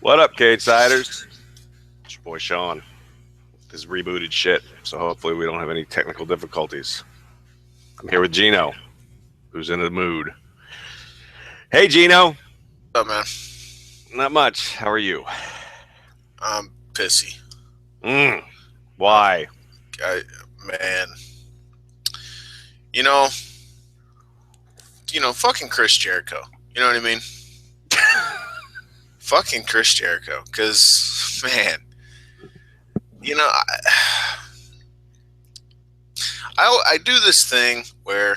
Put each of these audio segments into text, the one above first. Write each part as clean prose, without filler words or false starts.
What up, Cagesiders? It's your boy Sean. This rebooted shit, so hopefully we don't have any technical difficulties. I'm here with Geno, who's in the mood. Hey, Geno. What's up, man? Not much. How are you? I'm pissy. Why? Man. You know, fucking Chris Jericho. You know what I mean? Fucking Chris Jericho. Because, man, I do this thing where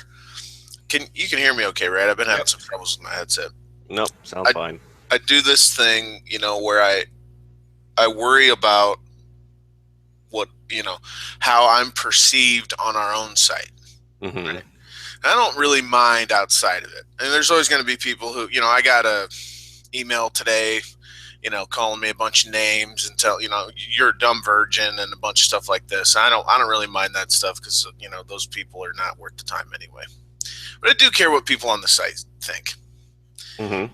you can hear me okay, right? I've been having some troubles with my headset. Nope, sounds fine. I do this thing, where I worry about how I'm perceived on our own site. Mm-hmm. Right? I don't really mind outside of it. And there's always going to be people who, I got a email today, calling me a bunch of names and tell, you're a dumb virgin and a bunch of stuff like this. I don't really mind that stuff because, those people are not worth the time anyway. But I do care what people on the site think. Mm-hmm.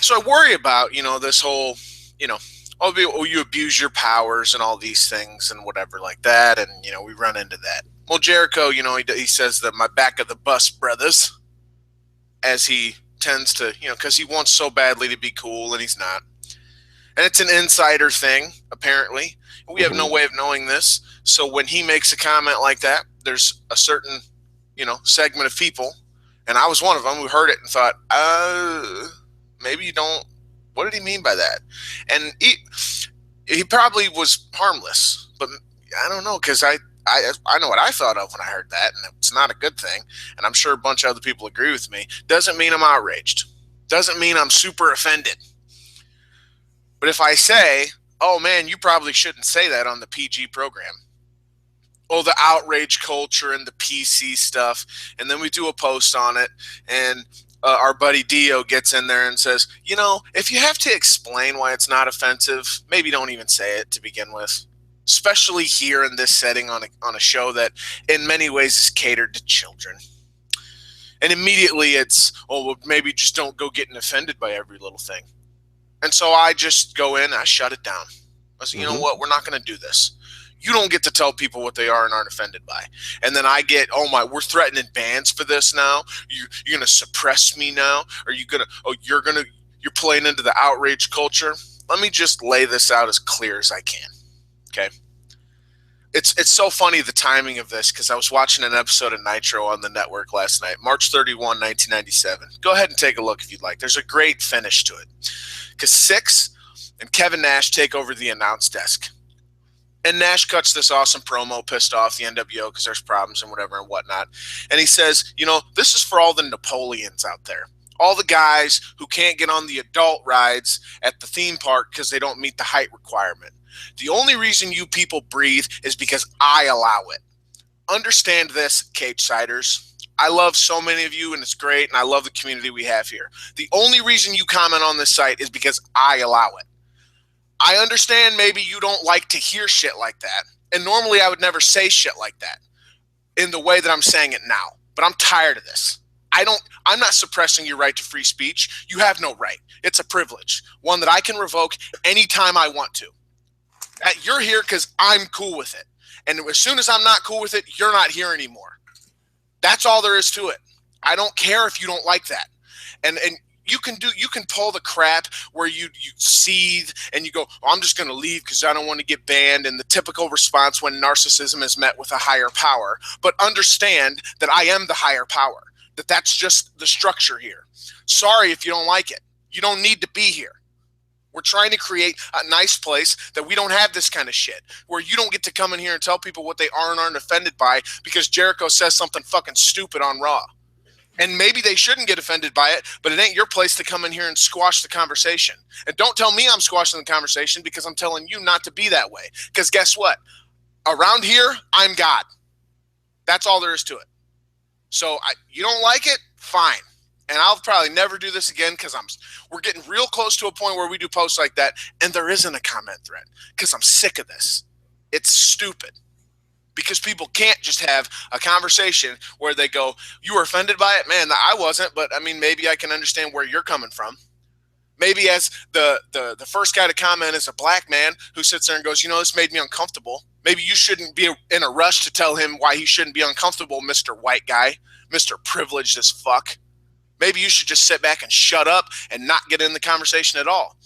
So I worry about, this whole, you abuse your powers and all these things and whatever like that. And, we run into that. Well, Jericho, he says that my back of the bus brothers, as he tends to, because he wants so badly to be cool and he's not. And it's an insider thing, apparently. We have no way of knowing this. So when he makes a comment like that, there's a certain, segment of people, and I was one of them who heard it and thought, maybe you don't. What did he mean by that? And he probably was harmless, but I don't know, because I know what I thought of when I heard that, and it's not a good thing, and I'm sure a bunch of other people agree with me. Doesn't mean I'm outraged. Doesn't mean I'm super offended. But if I say, oh man, you probably shouldn't say that on the PG program. Oh, the outrage culture and the PC stuff, and then we do a post on it, and our buddy Dio gets in there and says, if you have to explain why it's not offensive, maybe don't even say it to begin with. Especially here in this setting on a show that in many ways is catered to children. And immediately it's, maybe just don't go getting offended by every little thing. And so I just go in, I shut it down. I said, you know what, we're not going to do this. You don't get to tell people what they are and aren't offended by. And then I get, we're threatening bans for this now. You're going to suppress me now? Are you going to, you're playing into the outrage culture? Let me just lay this out as clear as I can. Okay. It's so funny, the timing of this, because I was watching an episode of Nitro on the network last night, March 31, 1997. Go ahead and take a look if you'd like. There's a great finish to it. Because Six and Kevin Nash take over the announce desk. And Nash cuts this awesome promo, pissed off the NWO because there's problems and whatever and whatnot. And he says, this is for all the Napoleons out there. All the guys who can't get on the adult rides at the theme park because they don't meet the height requirement. The only reason you people breathe is because I allow it. Understand this, Cagesiders. I love so many of you, and it's great, and I love the community we have here. The only reason you comment on this site is because I allow it. I understand maybe you don't like to hear shit like that, and normally I would never say shit like that in the way that I'm saying it now, but I'm tired of this. I'm not suppressing your right to free speech. You have no right. It's a privilege, one that I can revoke anytime I want to. You're here because I'm cool with it. And as soon as I'm not cool with it, you're not here anymore. That's all there is to it. I don't care if you don't like that. And you can pull the crap where you seethe and you go, I'm just going to leave because I don't want to get banned, and the typical response when narcissism is met with a higher power. But understand that I am the higher power, that's just the structure here. Sorry if you don't like it. You don't need to be here. We're trying to create a nice place that we don't have this kind of shit, where you don't get to come in here and tell people what they are and aren't offended by because Jericho says something fucking stupid on Raw. And maybe they shouldn't get offended by it, but it ain't your place to come in here and squash the conversation. And don't tell me I'm squashing the conversation, because I'm telling you not to be that way. Because guess what? Around here, I'm God. That's all there is to it. So you don't like it? Fine. And I'll probably never do this again, because we're getting real close to a point where we do posts like that, and there isn't a comment thread, because I'm sick of this. It's stupid. Because people can't just have a conversation where they go, you were offended by it? Man, I wasn't, but I mean, maybe I can understand where you're coming from. Maybe as the first guy to comment is a black man who sits there and goes, this made me uncomfortable. Maybe you shouldn't be in a rush to tell him why he shouldn't be uncomfortable, Mr. White Guy, Mr. Privileged as fuck. Maybe you should just sit back and shut up and not get in the conversation at all.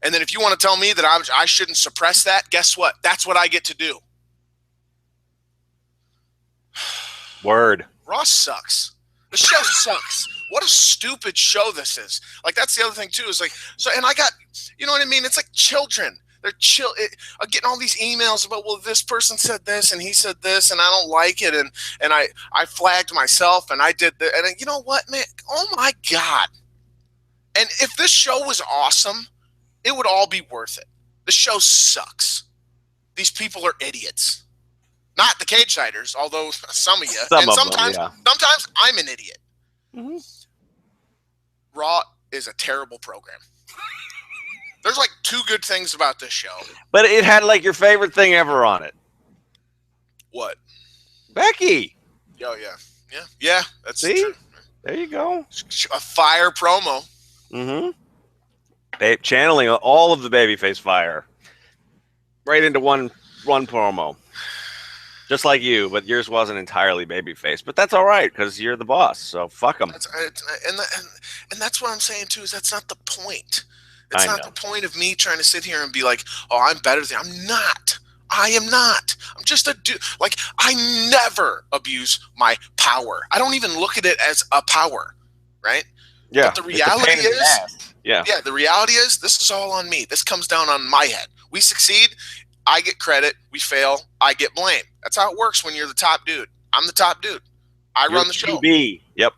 And then if you want to tell me that I shouldn't suppress that, guess what? That's what I get to do. Word. Raw sucks. The show sucks. What a stupid show this is. Like, that's the other thing, too, is like, so, and I got, you know what I mean? It's like children. They're getting all these emails about, well, this person said this and he said this and I don't like it. And I flagged myself and I did that. And you know what, man? Oh, my God. And if this show was awesome, it would all be worth it. The show sucks. These people are idiots. Not the Cagesiders, although some of you. Sometimes I'm an idiot. Mm-hmm. Raw is a terrible program. There's like 2 good things about this show. But it had like your favorite thing ever on it. What? Becky. Oh, yeah. Yeah, that's true. There you go. A fire promo. Mm-hmm. Channeling all of the babyface fire right into one promo. Just like you, but yours wasn't entirely babyface. But that's all right, because you're the boss, so fuck them. And that's what I'm saying, too, is that's not the point. It's not the point of me trying to sit here and be like, oh, I'm better than you. I'm not. I am not. I'm just a dude. Like, I never abuse my power. I don't even look at it as a power, right? Yeah. But the reality is, the reality is this is all on me. This comes down on my head. We succeed, I get credit. We fail, I get blame. That's how it works when you're the top dude. I'm the top dude. You're run the show. QB. Yep.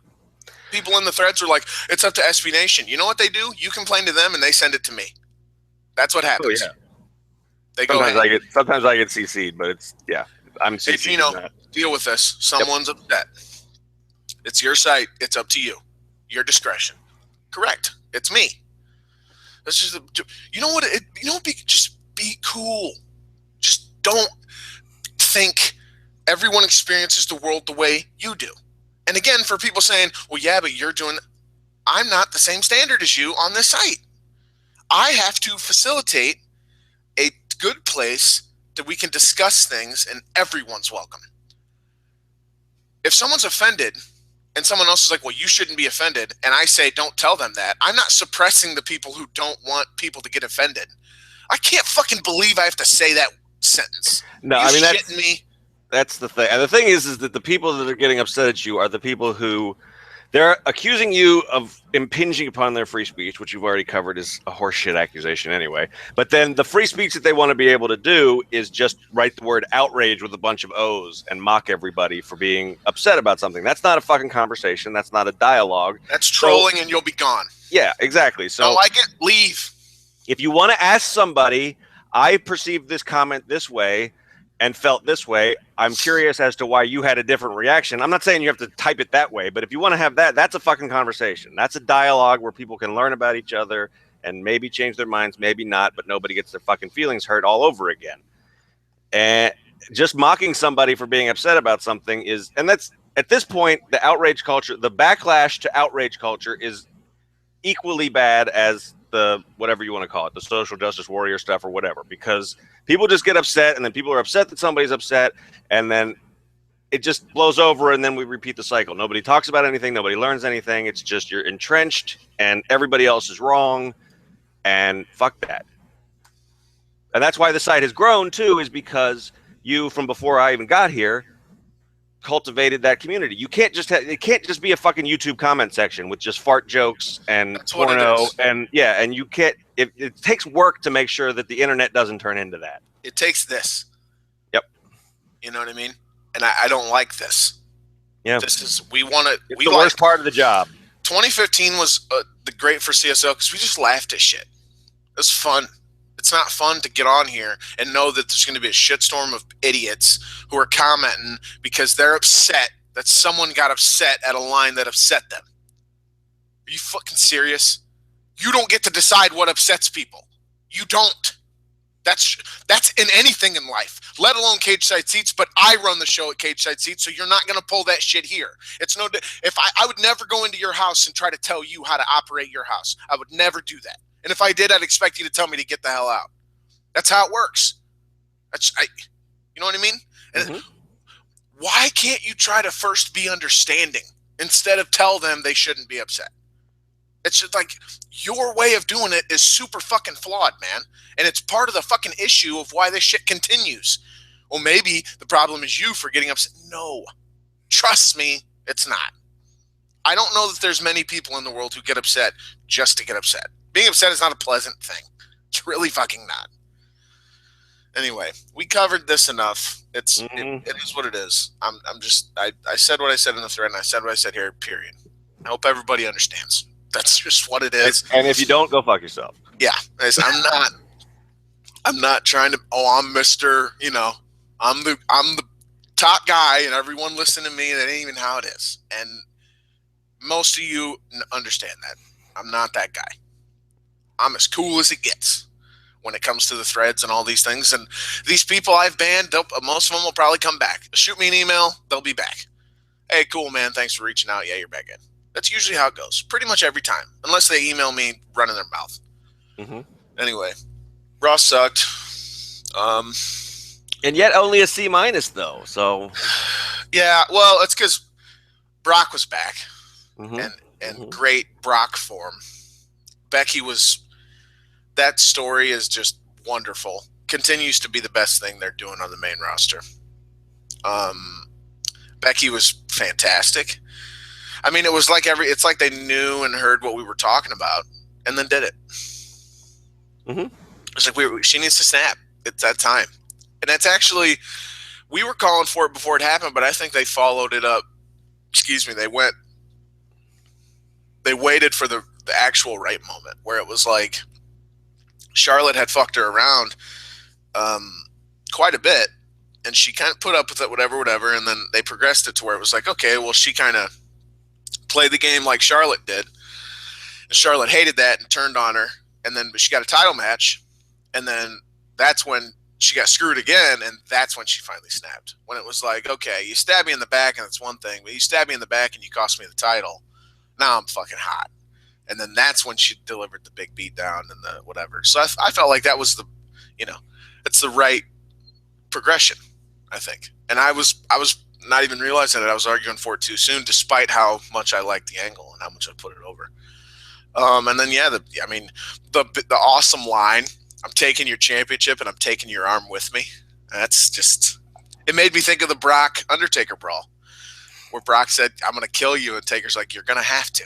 People in the threads are like, it's up to SB Nation. You know what they do? You complain to them and they send it to me. That's what happens. Oh, yeah. They sometimes I get CC'd, but I'm CC'd. Deal with this. Someone's upset. It's your site. It's up to you. Your discretion. Correct. It's me. That's just just be cool. Just don't think everyone experiences the world the way you do. And again, for people saying, well, yeah, but I'm not the same standard as you on this site. I have to facilitate a good place that we can discuss things and everyone's welcome. If someone's offended and someone else is like, well, you shouldn't be offended, and I say, don't tell them that, I'm not suppressing the people who don't want people to get offended. I can't fucking believe I have to say that sentence. No, I mean, that's the thing. And the thing is that the people that are getting upset at you are the people who they're accusing you of impinging upon their free speech, which you've already covered is a horseshit accusation anyway. But then the free speech that they want to be able to do is just write the word outrage with a bunch of O's and mock everybody for being upset about something. That's not a fucking conversation. That's not a dialogue. That's trolling and you'll be gone. Yeah, exactly. So don't like it? Leave. If you want to ask somebody, I perceived this comment this way and felt this way, I'm curious as to why you had a different reaction. I'm not saying you have to type it that way, but if you want to have that, that's a fucking conversation. That's a dialogue where people can learn about each other and maybe change their minds, maybe not, but nobody gets their fucking feelings hurt all over again. And just mocking somebody for being upset about something and that's, at this point, the outrage culture, the backlash to outrage culture is equally bad as the whatever you want to call it, the social justice warrior stuff or whatever, because people just get upset and then people are upset that somebody's upset and then it just blows over and then we repeat the cycle. Nobody talks about anything. Nobody learns anything. It's just you're entrenched and everybody else is wrong and fuck that. And that's why the site has grown too, is because you, from before I even got here, cultivated that community. You can't just it can't just be a fucking YouTube comment section with just fart jokes and porno and and you can't it takes work to make sure that the internet doesn't turn into that. It takes this. Yep. You know what I mean? And I don't like this. Yeah. This is the worst part of the job. 2015 was the great for CSL because we just laughed at shit. It was fun. It's not fun to get on here and know that there's going to be a shitstorm of idiots who are commenting because they're upset that someone got upset at a line that upset them. Are you fucking serious? You don't get to decide what upsets people. You don't. That's in anything in life, let alone Cageside Seats, but I run the show at Cageside Seats, so you're not going to pull that shit here. It's if I would never go into your house and try to tell you how to operate your house. I would never do that. And if I did, I'd expect you to tell me to get the hell out. That's how it works. You know what I mean? And why can't you try to first be understanding instead of tell them they shouldn't be upset? It's just like your way of doing it is super fucking flawed, man. And it's part of the fucking issue of why this shit continues. Well, maybe the problem is you for getting upset. No, trust me, it's not. I don't know that there's many people in the world who get upset just to get upset. Being upset is not a pleasant thing. It's really fucking not. Anyway, we covered this enough. It is what it is. I said what I said in the thread, and I said what I said here, period. I hope everybody understands. That's just what it is. And if you don't, go fuck yourself. Yeah. I'm not trying to, I'm Mr., I'm the top guy, and everyone listen to me. That ain't even how it is. And most of you understand that. I'm not that guy. I'm as cool as it gets when it comes to the threads and all these things. And these people I've banned, most of them will probably come back. Shoot me an email. They'll be back. Hey, cool, man. Thanks for reaching out. Yeah, you're back in. That's usually how it goes. Pretty much every time. Unless they email me running their mouth. Anyway, Raw sucked. And yet only a C- though. So yeah, well, it's because Brock was back. And great Brock form. Becky that story is just wonderful. Continues to be the best thing they're doing on the main roster. Becky was fantastic. I mean, it was like it's like they knew and heard what we were talking about and then did it. It's like she needs to snap. It's that time. And that's actually, we were calling for it before it happened, but I think they followed it up. Excuse me. They waited for the actual right moment where it was like Charlotte had fucked her around quite a bit, and she kind of put up with it, whatever, and then they progressed it to where it was like, okay, well, she kind of played the game like Charlotte did, and Charlotte hated that and turned on her, and then she got a title match, and then that's when she got screwed again, and that's when she finally snapped. When it was like, okay, you stab me in the back, and that's one thing, but you stab me in the back and you cost me the title. Now I'm fucking hot. And then that's when she delivered the big beatdown and the whatever. So I felt like that was it's the right progression, I think. And I was not even realizing that I was arguing for it too soon, despite how much I liked the angle and how much I put it over. And then the awesome line, I'm taking your championship and I'm taking your arm with me. And that's just, it made me think of the Brock Undertaker brawl, where Brock said, I'm going to kill you, and Taker's like, you're going to have to.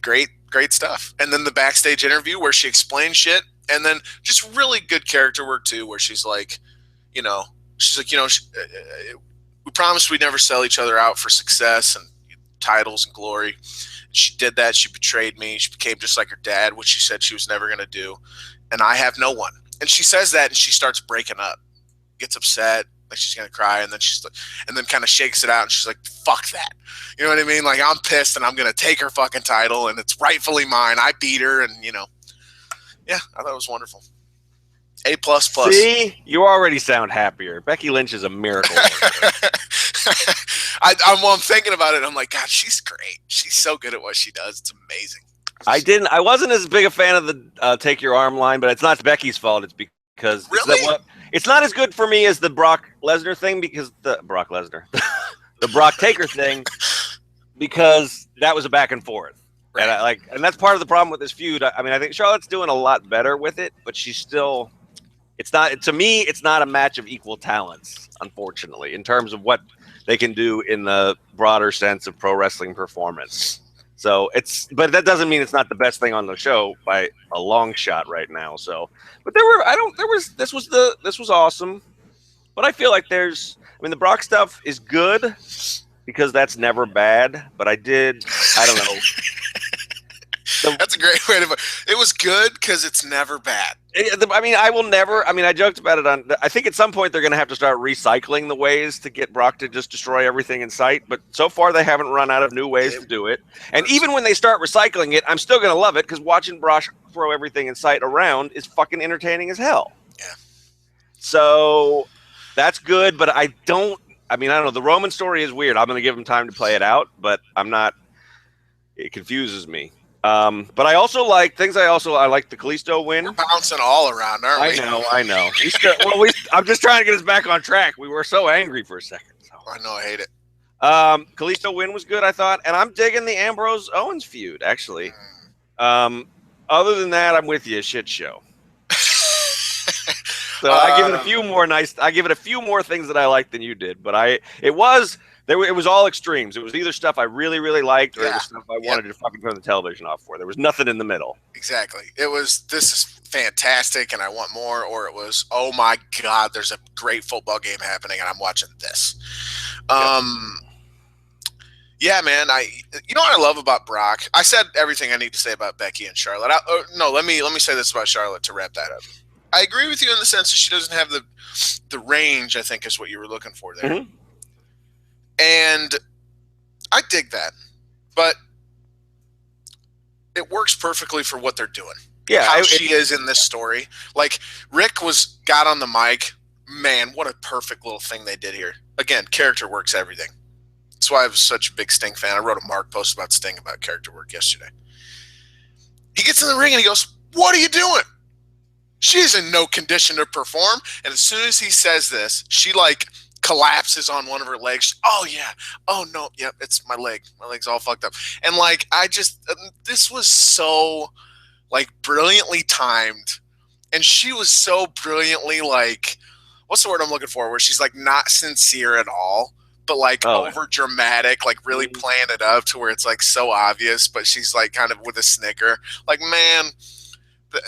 Great stuff. And then the backstage interview where she explained shit, and then just really good character work too, where she's like, we promised we'd never sell each other out for success and titles and glory. She did that. She betrayed me. She became just like her dad, which she said she was never going to do. And I have no one. And she says that, and she starts breaking up, gets upset, like she's going to cry. And then kind of shakes it out. And she's like, fuck that. You know what I mean? Like, I'm pissed, and I'm going to take her fucking title, and it's rightfully mine. I beat her. And yeah, I thought it was wonderful. A++. See, you already sound happier. Becky Lynch is a miracle. I'm thinking about it. I'm like, God, she's great. She's so good at what she does. It's amazing. I wasn't as big a fan of the take your arm line, but it's not Becky's fault. It's because really? It's not as good for me as the Brock Lesnar thing, because the Brock Taker thing, because that was a back and forth. Right. And that's part of the problem with this feud. I mean, I think Charlotte's doing a lot better with it, but she's still, it's not a match of equal talents, unfortunately, in terms of what they can do in the broader sense of pro wrestling performance. So but that doesn't mean it's not the best thing on the show by a long shot right now. So, but this was awesome, but I feel like the Brock stuff is good because that's never bad, but I don't know. That's a great way to put it. It was good because it's never bad. I joked about it I think at some point they're going to have to start recycling the ways to get Brock to just destroy everything in sight. But so far they haven't run out of new ways to do it. And even when they start recycling it, I'm still going to love it because watching Brock throw everything in sight around is fucking entertaining as hell. Yeah. So that's good. But I don't know. The Roman story is weird. I'm going to give him time to play it out, but I'm not. It confuses me. But I also like things. I like the Kalisto win. We're bouncing all around, aren't we? I know. I'm just trying to get us back on track. We were so angry for a second. So. I know, I hate it. Kalisto win was good, I thought, and I'm digging the Ambrose Owens feud actually. Other than that, I'm with you. Shit show. So I give it a few more I give it a few more things that I liked than you did, but it was all extremes. It was either stuff I really, really liked, or it was stuff I wanted to fucking turn the television off for. There was nothing in the middle. Exactly. It was, this is fantastic and I want more, or it was, oh my God, there's a great football game happening and I'm watching this. Yeah, man. You know what I love about Brock? I said everything I need to say about Becky and Charlotte. Let me say this about Charlotte to wrap that up. I agree with you in the sense that she doesn't have the range, I think is what you were looking for there. Mm-hmm. And I dig that. But it works perfectly for what they're doing. Yeah. How she is in this story. Like, Rick got on the mic. Man, what a perfect little thing they did here. Again, character works everything. That's why I was such a big Sting fan. I wrote a Mark post about Sting about character work yesterday. He gets in the ring and he goes, "What are you doing?" She's in no condition to perform. And as soon as he says this, she collapses on one of her legs. Oh yeah. Oh no. Yep. It's my leg. My leg's all fucked up. And this was so brilliantly timed. And she was so brilliantly what's the word I'm looking for? Where she's not sincere at all, but over dramatic, really playing it up to where it's so obvious, but she's kind of with a snicker. Man,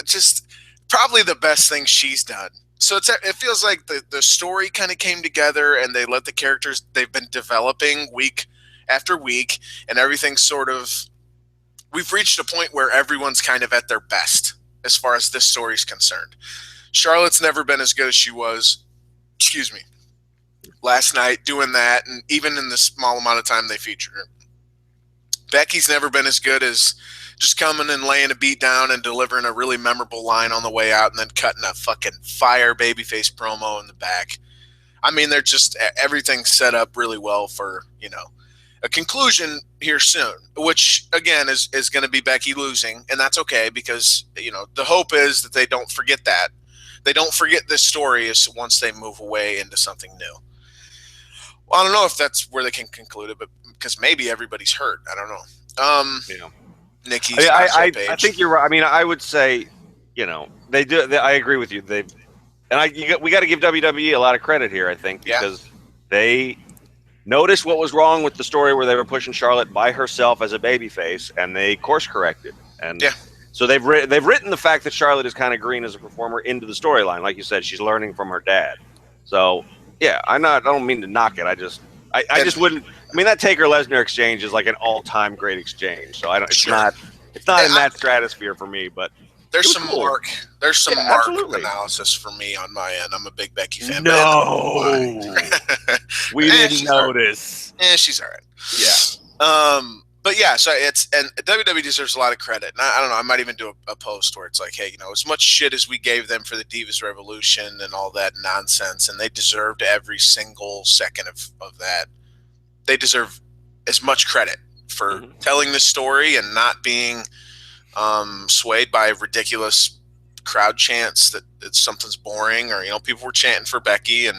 just probably the best thing she's done. So it feels like the story kind of came together and they let the characters they've been developing week after week, and everything we've reached a point where everyone's kind of at their best as far as this story's concerned. Charlotte's never been as good as she was, last night doing that, and even in the small amount of time they featured her. Becky's never been as good as just coming and laying a beat down and delivering a really memorable line on the way out and then cutting a fucking fire babyface promo in the back. I mean, they're just, everything's set up really well for, a conclusion here soon, which again is going to be Becky losing. And that's okay because, the hope is that they don't forget that. They don't forget this story once they move away into something new. Well, I don't know if that's where they can conclude it, but because maybe everybody's hurt. I don't know. Nikki's I think you're right. I mean, I would say, they do. I agree with you. We got to give WWE a lot of credit here. I think because they noticed what was wrong with the story where they were pushing Charlotte by herself as a babyface, and they course corrected. And so they've written the fact that Charlotte is kind of green as a performer into the storyline. Like you said, she's learning from her dad. So yeah, I don't mean to knock it. I just wouldn't. I mean, that Taker Lesnar exchange is an all-time great exchange. So it's not in that stratosphere for me, but there's some cool. Mark analysis for me on my end. I'm a big Becky fan. No, we didn't notice. She's all right. Yeah. But yeah, so and WWE deserves a lot of credit. And I don't know, I might even do a post where it's hey, as much shit as we gave them for the Divas Revolution and all that nonsense, and they deserved every single second of that. They deserve as much credit for telling this story and not being swayed by ridiculous crowd chants that something's boring, or people were chanting for Becky, and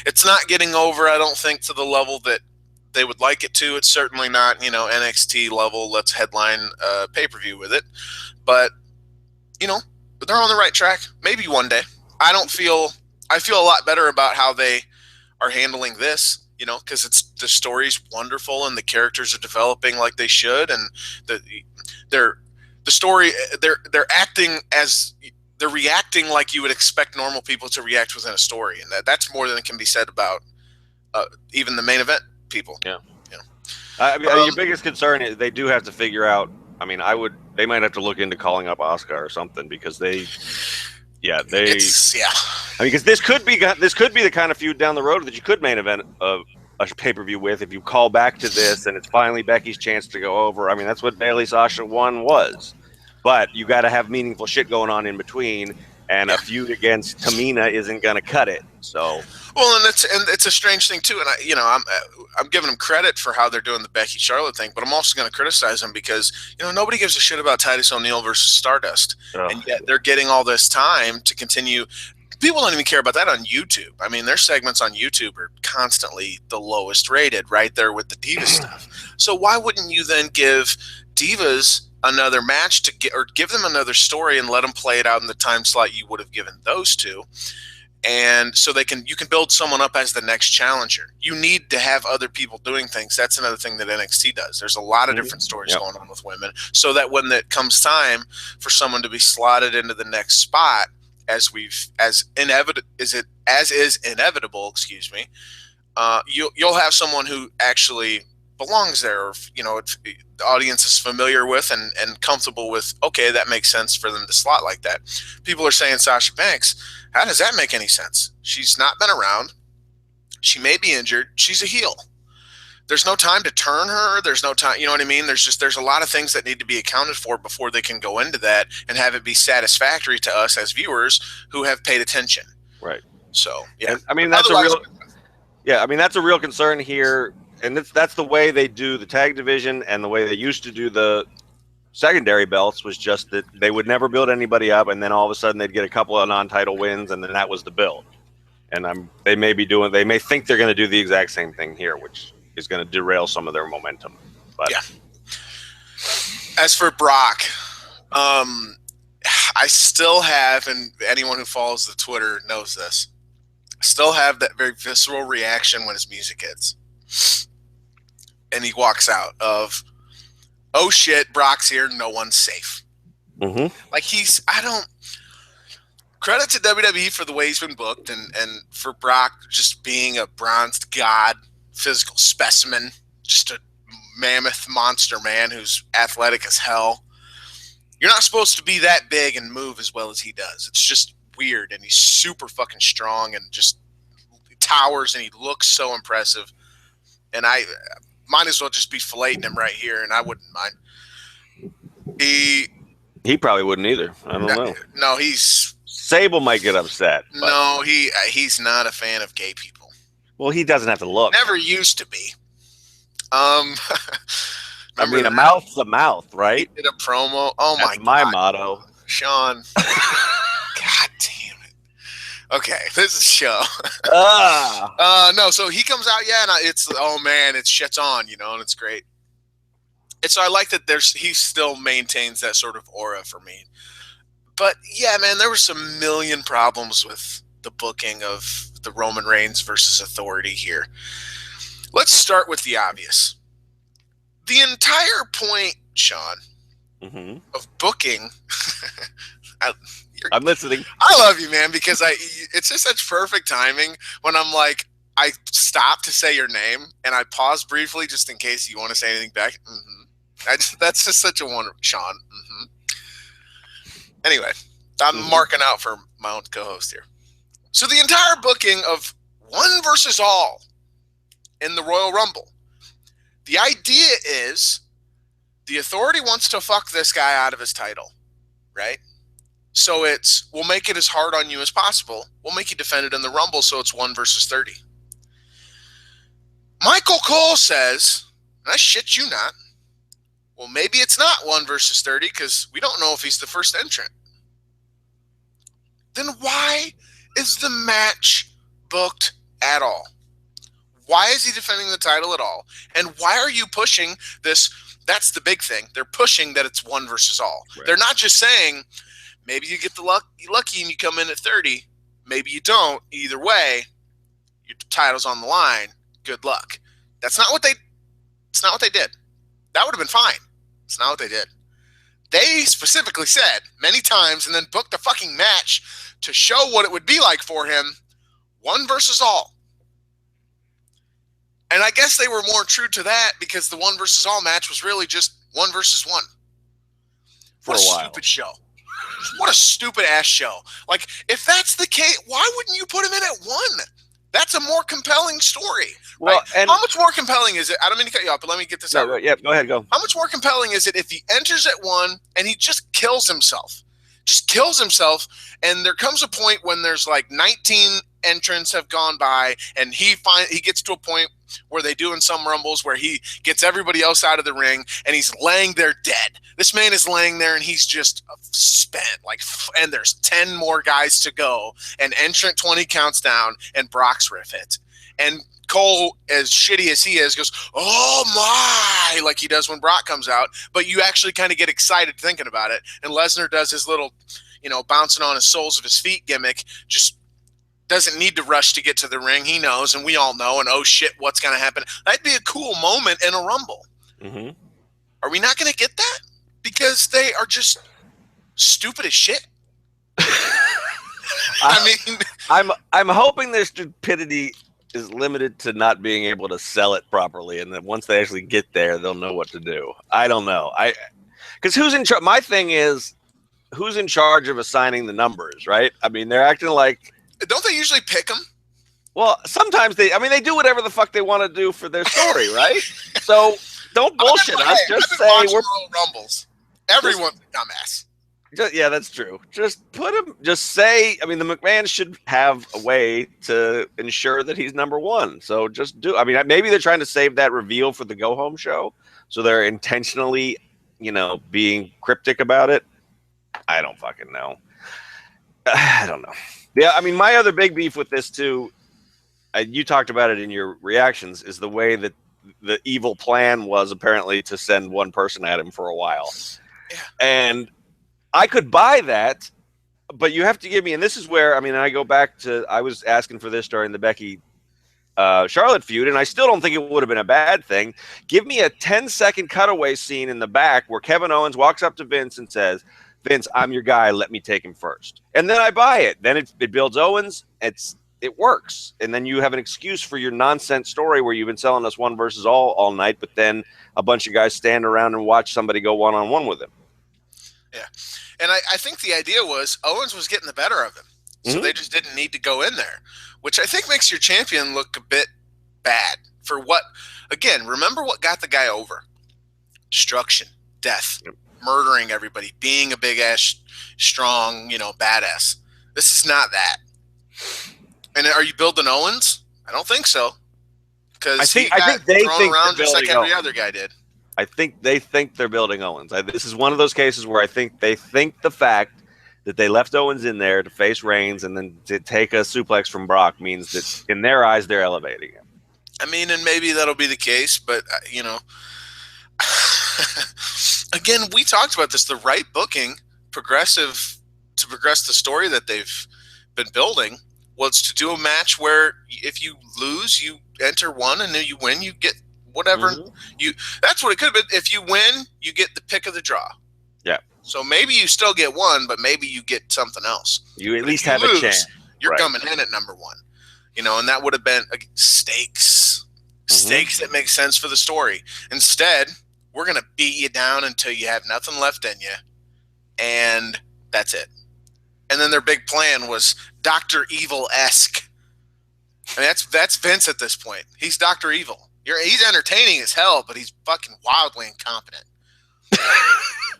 it's not getting over, I don't think, to the level that they would like it to. It's certainly not NXT level, let's headline pay-per-view with it, but they're on the right track. Maybe one day. I feel a lot better about how they are handling this, because the story's wonderful and the characters are developing like they should, and the story, they're acting as they're reacting like you would expect normal people to react within a story, and that's more than can be said about even the main event people. Yeah. I mean, your biggest concern is they do have to figure out. I mean, they might have to look into calling up Asuka or something, because I mean, because this could be the kind of feud down the road that you could main event a pay-per-view with if you call back to this and it's finally Becky's chance to go over. I mean, that's what Bayley Sasha 1 was. but you got to have meaningful shit going on in between. And a feud against Tamina isn't going to cut it. So, well, and it's a strange thing too. And I'm giving them credit for how they're doing the Becky Charlotte thing, but I'm also going to criticize them because nobody gives a shit about Titus O'Neil versus Stardust, and yet they're getting all this time to continue. People don't even care about that on YouTube. I mean, their segments on YouTube are constantly the lowest rated, right there with the Divas stuff. So why wouldn't you then give Divas another match give them another story and let them play it out in the time slot you would have given those two, and so you can build someone up as the next challenger. You need to have other people doing things. That's another thing that NXT does. There's a lot of different stories going on with women, so that when it comes time for someone to be slotted into the next spot, as is inevitable, excuse me, you'll have someone who actually belongs there, or the audience is familiar with and comfortable with. Okay, that makes sense for them to slot like that. People are saying Sasha Banks. How does that make any sense? She's not been around. She may be injured. She's a heel. There's no time to turn her. There's no time. You know what I mean? There's a lot of things that need to be accounted for before they can go into that and have it be satisfactory to us as viewers who have paid attention. Right. So yeah, and, I mean that's a real concern here, and that's the way they do the tag division, and the way they used to do the secondary belts was just that they would never build anybody up, and then all of a sudden they'd get a couple of non-title wins, and then that was the build. And they may think they're going to do the exact same thing here, which is going to derail some of their momentum. But yeah. As for Brock, I still have, and anyone who follows the Twitter knows this, I still have that very visceral reaction when his music hits. And he walks out of, oh shit, Brock's here, no one's safe. Mm-hmm. Like credit to WWE for the way he's been booked, and for Brock just being a bronzed god, physical specimen, just a mammoth monster man who's athletic as hell. You're not supposed to be that big and move as well as he does. It's just weird, and he's super fucking strong and just towers, and he looks so impressive. And I might as well just be filleting him right here, and I wouldn't mind. He probably wouldn't either. I don't know. No, Sable might get upset. But. No, he's not a fan of gay people. Well, he doesn't have to look. Never used to be. I mean, a mouth's a mouth, right? He did a promo. Oh That's my God. My motto. Sean. God damn it. Okay, this is a show. No, so he comes out, and it's shit's on, and it's great. And so I like that he still maintains that sort of aura for me. But yeah, man, there were some million problems with the booking of the Roman Reigns versus Authority here. Let's start with the obvious. The entire point, Sean, of booking. I'm listening. I love you, man, because it's just such perfect timing when I'm like, I stop to say your name and I pause briefly just in case you want to say anything back. That's just such a wonderful, Sean. Anyway, I'm marking out for my own co-host here. So the entire booking of one versus all in the Royal Rumble. The idea is the Authority wants to fuck this guy out of his title, right? So we'll make it as hard on you as possible. We'll make you defend it in the Rumble, so it's 1 versus 30. Michael Cole says, and I shit you not, well, maybe it's not 1 versus 30 because we don't know if he's the first entrant. Then why is the match booked at all? Why is he defending the title at all? And why are you pushing this? That's the big thing. They're pushing that it's 1 versus all. Right. They're not just saying, maybe you get lucky and you come in at 30. Maybe you don't. Either way, your title's on the line. Good luck. It's not what they did. That would have been fine. It's not what they did. They specifically said many times and then booked a fucking match to show what it would be like for him. 1 versus all. And I guess they were more true to that because the 1 versus all match was really just 1 versus 1. For a while. Stupid show. What a stupid ass show. Like, if that's the case, why wouldn't you put him in at 1? That's a more compelling story. Well, right? and how much more compelling is it? I don't mean to cut you off, but let me get this out. Yeah, go ahead, go. How much more compelling is it if he enters at 1 and he just kills himself? And there comes a point when there's like 19 entrants have gone by, and he gets to a point where they do in some rumbles where he gets everybody else out of the ring, and he's laying there dead. This man is laying there, and he's just spent. And there's 10 more guys to go, and entrant 20 counts down, and Brock's riff hits, and Cole, as shitty as he is, goes, "Oh my," like he does when Brock comes out. But you actually kind of get excited thinking about it. And Lesnar does his little, bouncing on his soles of his feet gimmick. Just doesn't need to rush to get to the ring. He knows, and we all know. And oh shit, what's going to happen? That'd be a cool moment in a Rumble. Mm-hmm. Are we not going to get that? Because they are just stupid as shit. I'm hoping their stupidity is limited to not being able to sell it properly, and then once they actually get there, they'll know what to do. I don't know. Because who's in charge? My thing is, who's in charge of assigning the numbers, right? I mean, they're acting like. Don't they usually pick them? Well, sometimes they do whatever the fuck they want to do for their story, right? So don't bullshit us. Just say we're Rumbles. Everyone's a dumbass. Yeah, that's true. Just say, the McMahon should have a way to ensure that he's number 1. So just maybe they're trying to save that reveal for the go-home show. So they're intentionally, being cryptic about it. I don't fucking know. I don't know. Yeah, my other big beef with this too, you talked about it in your reactions, is the way that the evil plan was apparently to send one person at him for a while. Yeah. And I could buy that, but you have to give me, and this is where, I go back to, I was asking for this during the Becky Charlotte feud, and I still don't think it would have been a bad thing. Give me a 10-second cutaway scene in the back where Kevin Owens walks up to Vince and says, "Vince, I'm your guy, let me take him first." And then I buy it. Then it builds Owens, it works. And then you have an excuse for your nonsense story where you've been selling us one versus all night, but then a bunch of guys stand around and watch somebody go one-on-one with him. Yeah. And I think the idea was Owens was getting the better of him. So they just didn't need to go in there, which I think makes your champion look a bit bad for what, again, remember what got the guy over? Destruction, death, murdering everybody, being a big ass, strong, badass. This is not that. And are you building Owens? I don't think so. Because I think they think around just like every other guy did. I think they think they're building Owens. This is one of those cases where I think they think the fact that they left Owens in there to face Reigns and then to take a suplex from Brock means that in their eyes they're elevating him. And maybe that'll be the case, but again, we talked about this. The right booking, to progress the story that they've been building, was to do a match where if you lose, you enter 1, and then you win, you get whatever that's what it could have been. If you win, you get the pick of the draw. Yeah. So maybe you still get 1, but maybe you get something else. You at least have a chance. You're coming in at number 1. And that would have been stakes that make sense for the story. Instead, we're going to beat you down until you have nothing left in you, and that's it. And then their big plan was Dr. Evil-esque. That's Vince at this point. He's Dr. Evil. He's entertaining as hell, but he's fucking wildly incompetent.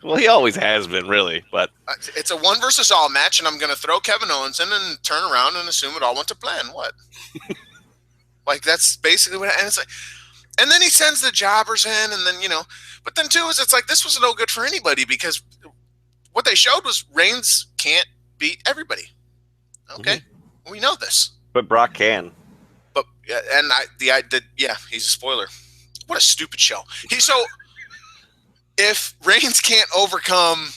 Well, he always has been, really. But it's a 1 versus all match, and I'm going to throw Kevin Owens in and turn around and assume it all went to plan. What? That's basically what. And it's like, and then he sends the jobbers in, and then But then too it's like this was no good for anybody because what they showed was Reigns can't beat everybody. Okay, we know this. But Brock can. But and he's a spoiler. What a stupid show. If Reigns can't overcome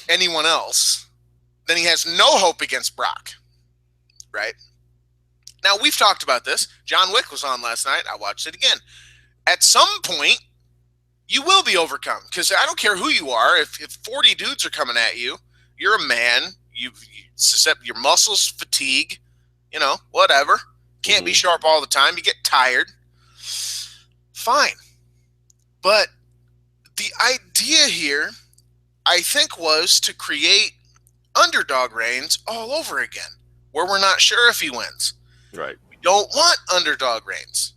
anyone else, then he has no hope against Brock. Right? Now, we've talked about this. John Wick was on last night. I watched it again. At some point, you will be overcome because I don't care who you are. If 40 dudes are coming at you, you're a man. Your muscles fatigue, whatever. Can't be sharp all the time. You get tired. Fine. But the idea here, I think, was to create underdog Reigns all over again, where we're not sure if he wins. Right. We don't want underdog Reigns.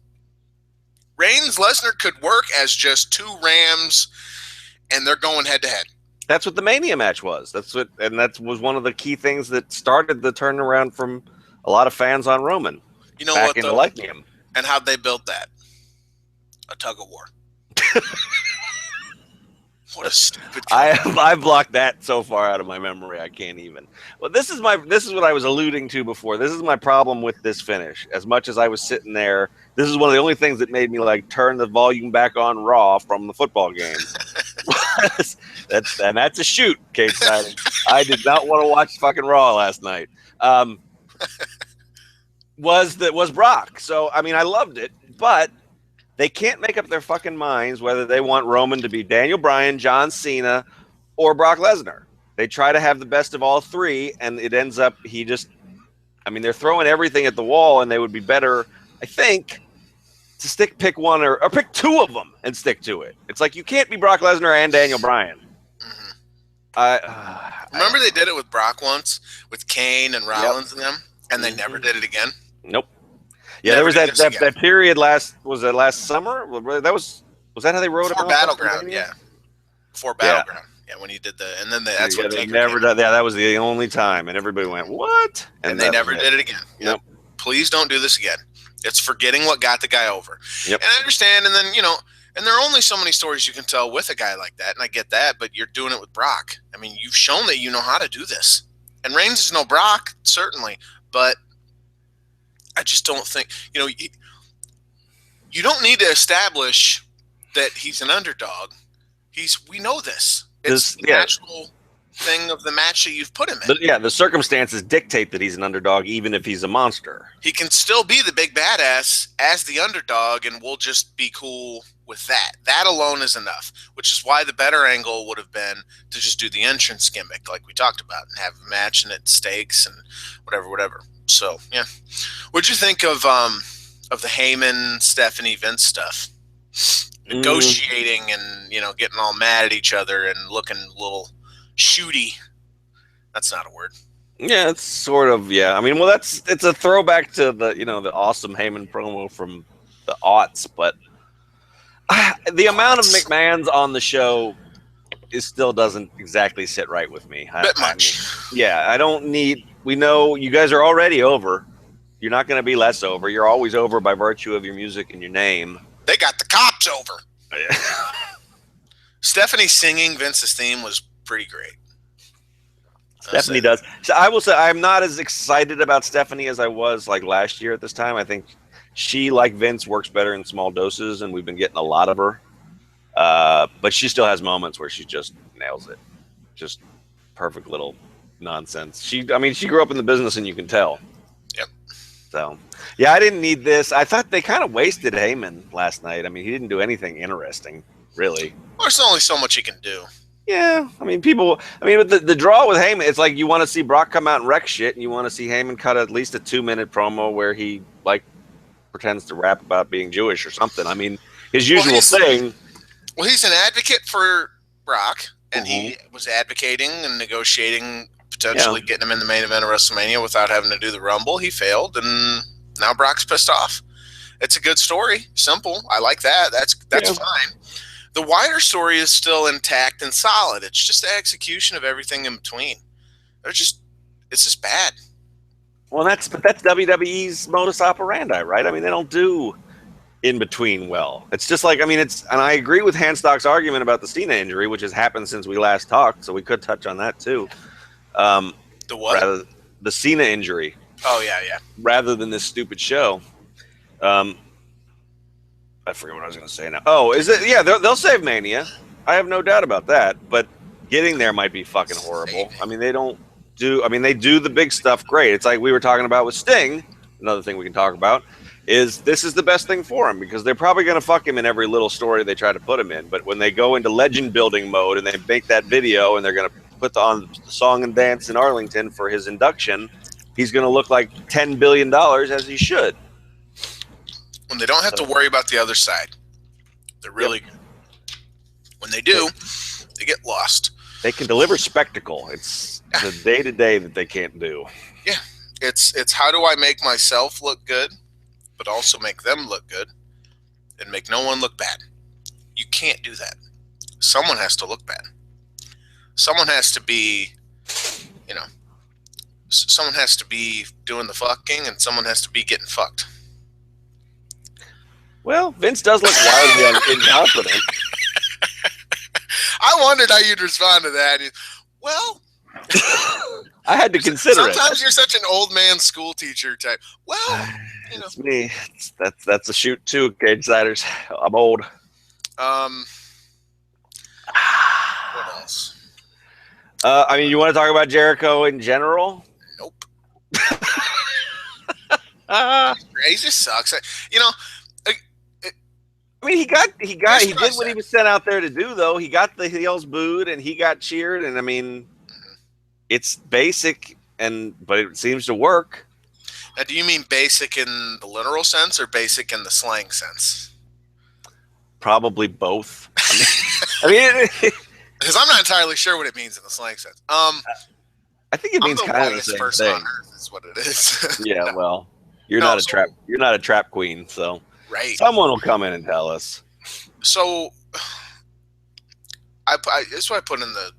Lesnar could work as just two Rams, and they're going head to head. That's what the Mania match was. That was one of the key things that started the turnaround from a lot of fans on Roman. You know back what, into though? liking him. And how'd they build that? A tug of war. What a stupid. I've blocked that so far out of my memory. I can't even. Well, this is what I was alluding to before. This is my problem with this finish. As much as I was sitting there, this is one of the only things that made me like turn the volume back on Raw from the football game. That's a shoot, Cageside. I did not want to watch fucking Raw last night. Was Brock. So I mean, I loved it, but they can't make up their fucking minds whether they want Roman to be Daniel Bryan, John Cena, or Brock Lesnar. They try to have the best of all three, and it ends up they're throwing everything at the wall, and they would be better, I think, to pick one or pick two of them and stick to it. It's like you can't be Brock Lesnar and Daniel Bryan. Remember they did it with Brock once, with Kane and Rollins and them, and they never did it again? Nope. Yeah, there was that period last summer? Was that how they wrote it? Before Battleground, yeah. Before Battleground. Yeah, when he did that's what Taker never did. Yeah, that was the only time, and everybody went, "What?" And they never did it again. Yep. Please don't do this again. It's forgetting what got the guy over. Yep. And I understand, and then, and there are only so many stories you can tell with a guy like that, and I get that, but you're doing it with Brock. I mean, you've shown that you know how to do this. And Reigns is no Brock, certainly, but I just don't think, you don't need to establish that he's an underdog. We know this. It's the natural thing of the match that you've put him in. The circumstances dictate that he's an underdog, even if he's a monster. He can still be the big badass as the underdog, and we'll just be cool with that. That alone is enough, which is why the better angle would have been to just do the entrance gimmick like we talked about and have a match and it stakes and whatever. So, yeah. What'd you think of the Heyman, Stephanie, Vince stuff? Negotiating and, getting all mad at each other and looking a little shooty. That's not a word. Yeah, it's sort of, yeah. I mean, well, it's a throwback to the awesome Heyman promo from the aughts, but the amount of McMahon's on the show still doesn't exactly sit right with me. Bit much. I don't need. We know you guys are already over. You're not going to be less over. You're always over by virtue of your music and your name. They got the cops over. Stephanie singing Vince's theme was pretty great. Stephanie does. So I will say I'm not as excited about Stephanie as I was like last year at this time. I think she, like Vince, works better in small doses, and we've been getting a lot of her. But she still has moments where she just nails it. Just perfect little nonsense. She grew up in the business, and you can tell. Yep. So, yeah, I didn't need this. I thought they kind of wasted Heyman last night. I mean, he didn't do anything interesting, really. Well, there's only so much he can do. Yeah, with the draw with Heyman, it's like you want to see Brock come out and wreck shit, and you want to see Heyman cut at least a 2-minute promo where he, pretends to rap about being Jewish or something. I mean, his usual thing. Well, he's an advocate for Brock, and he was advocating and negotiating, potentially getting him in the main event of WrestleMania without having to do the Rumble. He failed, and now Brock's pissed off. It's a good story. Simple. I like that. That's fine. The wider story is still intact and solid. It's just the execution of everything in between. It's just bad. Well, that's WWE's modus operandi, right? I mean, they don't do in between well. It's just like, and I agree with Hanstock's argument about the Cena injury, which has happened since we last talked, so we could touch on that too. The what? The Cena injury. Oh, yeah. Rather than this stupid show. I forget what I was going to say now. Oh, is it? Yeah, they'll save Mania. I have no doubt about that, but getting there might be fucking horrible. They do the big stuff great. It's like we were talking about with Sting. Another thing we can talk about is this is the best thing for him because they're probably going to fuck him in every little story they try to put him in. But when they go into legend building mode and they make that video and they're going to put on the song and dance in Arlington for his induction, he's going to look like $10 billion as he should. When they don't have to worry about the other side, they're really good. When they do, they get lost. They can deliver spectacle. It's the day-to-day that they can't do. Yeah. It's how do I make myself look good, but also make them look good and make no one look bad. You can't do that. Someone has to look bad. Someone has to be, someone has to be doing the fucking and someone has to be getting fucked. Well, Vince does look wildly incompetent. I wondered how you'd respond to that. Well, I had to consider it. Sometimes you're such an old man school teacher type. Well, it's me. That's a shoot too, Cagesiders. I'm old. What else? I mean, you want to talk about Jericho in general? Nope. He just sucks. I mean, he did what he was sent out there to do, though. He got the heels booed and he got cheered, and I mean, it's basic, but it seems to work. Now, do you mean basic in the literal sense or basic in the slang sense? Probably both. I mean, because I'm not entirely sure what it means in the slang sense. I think it means kind of the same person thing. On earth is what it is. Yeah, well, you're not a trap queen, so. Right. Someone will come in and tell us. So, that's what I put in the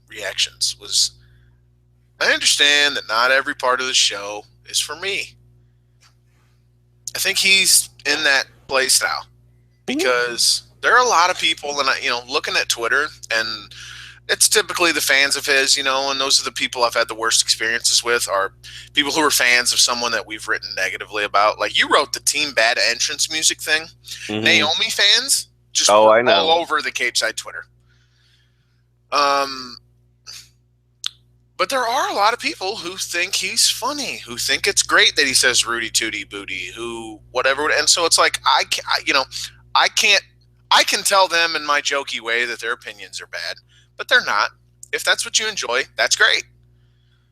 reactions was, I understand that not every part of the show is for me. I think he's in that place now because there are a lot of people, and looking at Twitter, and it's typically the fans of his, and those are the people I've had the worst experiences with are people who are fans of someone that we've written negatively about. Like you wrote the Team Bad entrance music thing. Mm-hmm. Naomi fans just all over the Cageside Twitter. But there are a lot of people who think he's funny, who think it's great that he says Rudy Tooty Booty, who whatever. And so it's like, I can tell them in my jokey way that their opinions are bad. But they're not. If that's what you enjoy, that's great.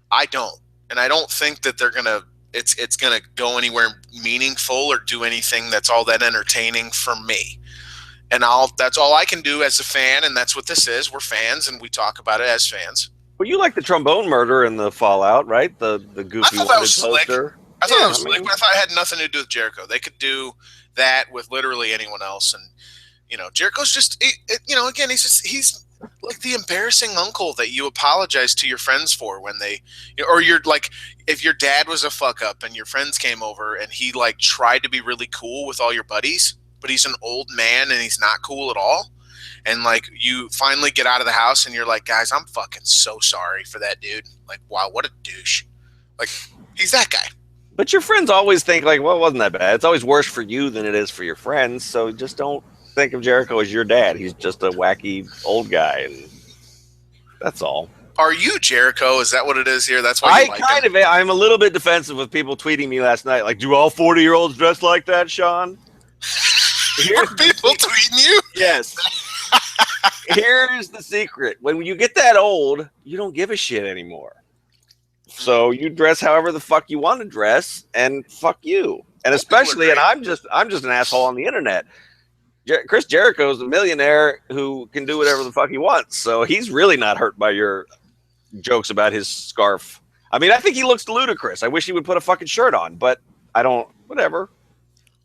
I don't. And I don't think that it's gonna go anywhere meaningful or do anything that's all that entertaining for me. And that's all I can do as a fan, and that's what this is. We're fans and we talk about it as fans. Well, you like the trombone murder and the fallout, right? The goofy poster. I thought that was slick, but I thought it had nothing to do with Jericho. They could do that with literally anyone else. And Jericho's just again, he's like the embarrassing uncle that you apologize to your friends for when they, or you're like, if your dad was a fuck up and your friends came over and he like tried to be really cool with all your buddies, but he's an old man and he's not cool at all. And like you finally get out of the house and you're like, guys, I'm fucking so sorry for that dude. Like, wow, what a douche. Like he's that guy. But your friends always think like, well, it wasn't that bad. It's always worse for you than it is for your friends. So just don't think of Jericho as your dad. He's just a wacky old guy, and that's all. Are you Jericho? Is that what it is here? That's why I'm a little bit defensive with people tweeting me last night, like, do all 40-year-olds dress like that, Sean? Are people tweeting you? Yes. Here's the secret. When you get that old, you don't give a shit anymore. So you dress however the fuck you want to dress, and fuck you. And especially, and I'm just an asshole on the internet. Chris Jericho is a millionaire who can do whatever the fuck he wants. So he's really not hurt by your jokes about his scarf. I mean, I think he looks ludicrous. I wish he would put a fucking shirt on, but I don't, whatever.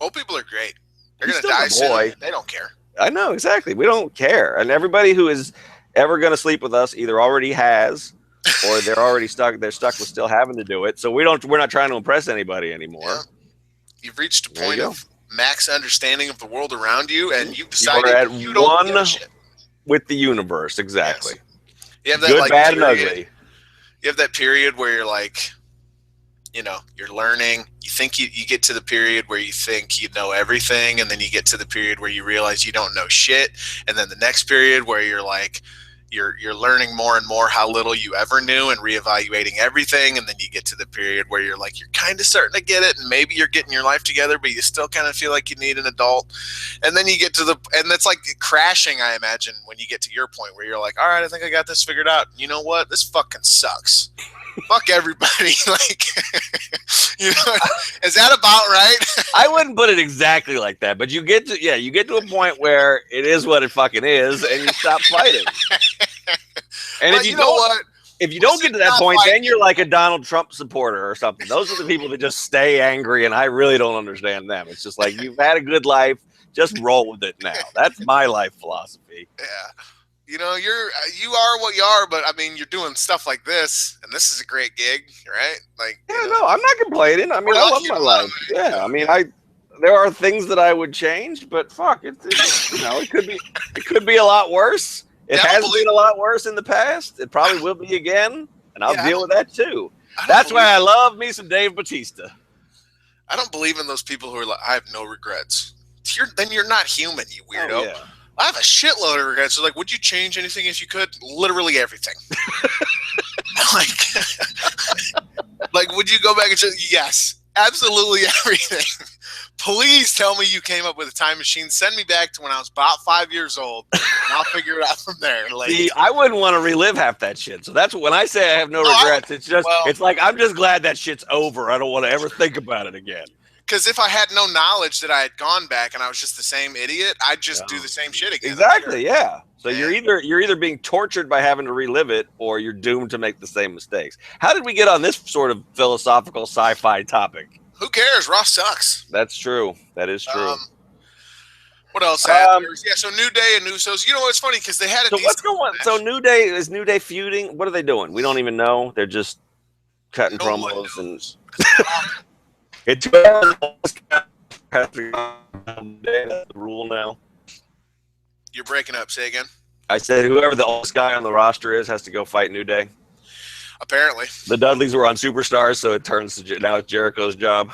Old people are great. They're going to die soon. They don't care. I know, exactly. We don't care. And everybody who is ever going to sleep with us either already has or they're already stuck. They're stuck with still having to do it. So we're not trying to impress anybody anymore. Yeah. You've reached a point of max understanding of the world around you, and you've decided you don't give a shit with the universe. Exactly. Yes. You have that good, like bad, period, and ugly. You have that period where you're like, you're learning. You think you get to the period where you think you know everything, and then you get to the period where you realize you don't know shit, and then the next period where you're like, you're learning more and more how little you ever knew and reevaluating everything, and then you get to the period where you're like, you're kind of starting to get it, and maybe you're getting your life together, but you still kind of feel like you need an adult. And then you get to and it's like crashing, I imagine, when you get to your point where you're like, all right, I think I got this figured out. You know what? This fucking sucks. Fuck everybody. Like, is that about right? I wouldn't put it exactly like that, but you get to a point where it is what it fucking is, and you stop fighting. And but if you know what? If you don't get to that point, then you're like a Donald Trump supporter or something. Those are the people that just stay angry, and I really don't understand them. It's just like, you've had a good life, just roll with it now. That's my life philosophy. Yeah. You know, you are what you are, but I mean, you're doing stuff like this, and this is a great gig, right? Like, yeah, no, I'm not complaining. I mean, I love my life. Yeah, I mean, there are things that I would change, but fuck, it could be a lot worse. It has been a lot worse in the past. It probably will be again, and I'll deal with that too. That's why I love me some Dave Bautista. I don't believe in those people who are like, I have no regrets. Then you're not human, you weirdo. Oh, yeah. I have a shitload of regrets. So, like, would you change anything if you could? Literally everything. like, would you go back and just, yes, absolutely everything. Please tell me you came up with a time machine. Send me back to when I was about 5 years old, and I'll figure it out from there. Like, see, I wouldn't want to relive half that shit. So that's when I say I have no regrets. It's like, I'm just glad that shit's over. I don't want to ever think about it again. Because if I had no knowledge that I had gone back and I was just the same idiot, I'd just do the same shit again. Exactly, yeah. So you're either being tortured by having to relive it, or you're doomed to make the same mistakes. How did we get on this sort of philosophical sci-fi topic? Who cares? Raw sucks. That's true. That is true. What else? Yeah, so New Day and Usos. You know, it's funny because they had a. So what's going on? So New Day feuding? What are they doing? We don't even know. They're just cutting promos and. It's the rule now. You're breaking up. Say again. I said whoever the oldest guy on the roster is has to go fight New Day. Apparently. The Dudleys were on Superstars, so it turns to now it's Jericho's job.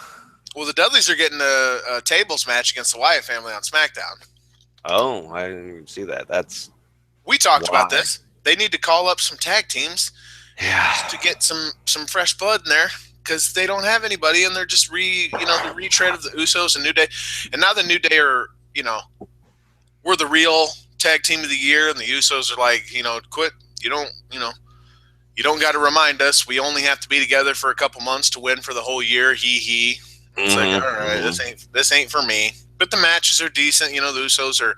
Well, the Dudleys are getting a tables match against the Wyatt family on SmackDown. Oh, I didn't even see that. We talked about this. They need to call up some tag teams to get some fresh blood in there. Because they don't have anybody, and they're just the retread of the Usos and New Day, and now the New Day are, we're the real tag team of the year, and the Usos are like, quit. You don't got to remind us. We only have to be together for a couple months to win for the whole year. It's like, all right, this ain't for me. But the matches are decent. The Usos are.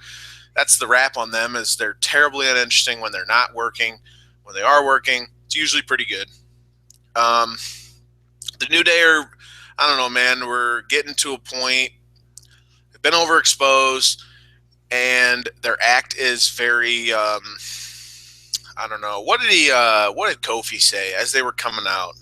That's the rap on them, is they're terribly uninteresting when they're not working. When they are working, it's usually pretty good. The New Day are, I don't know, man, we're getting to a point. They've been overexposed, and their act is very, I don't know. What did Kofi say as they were coming out?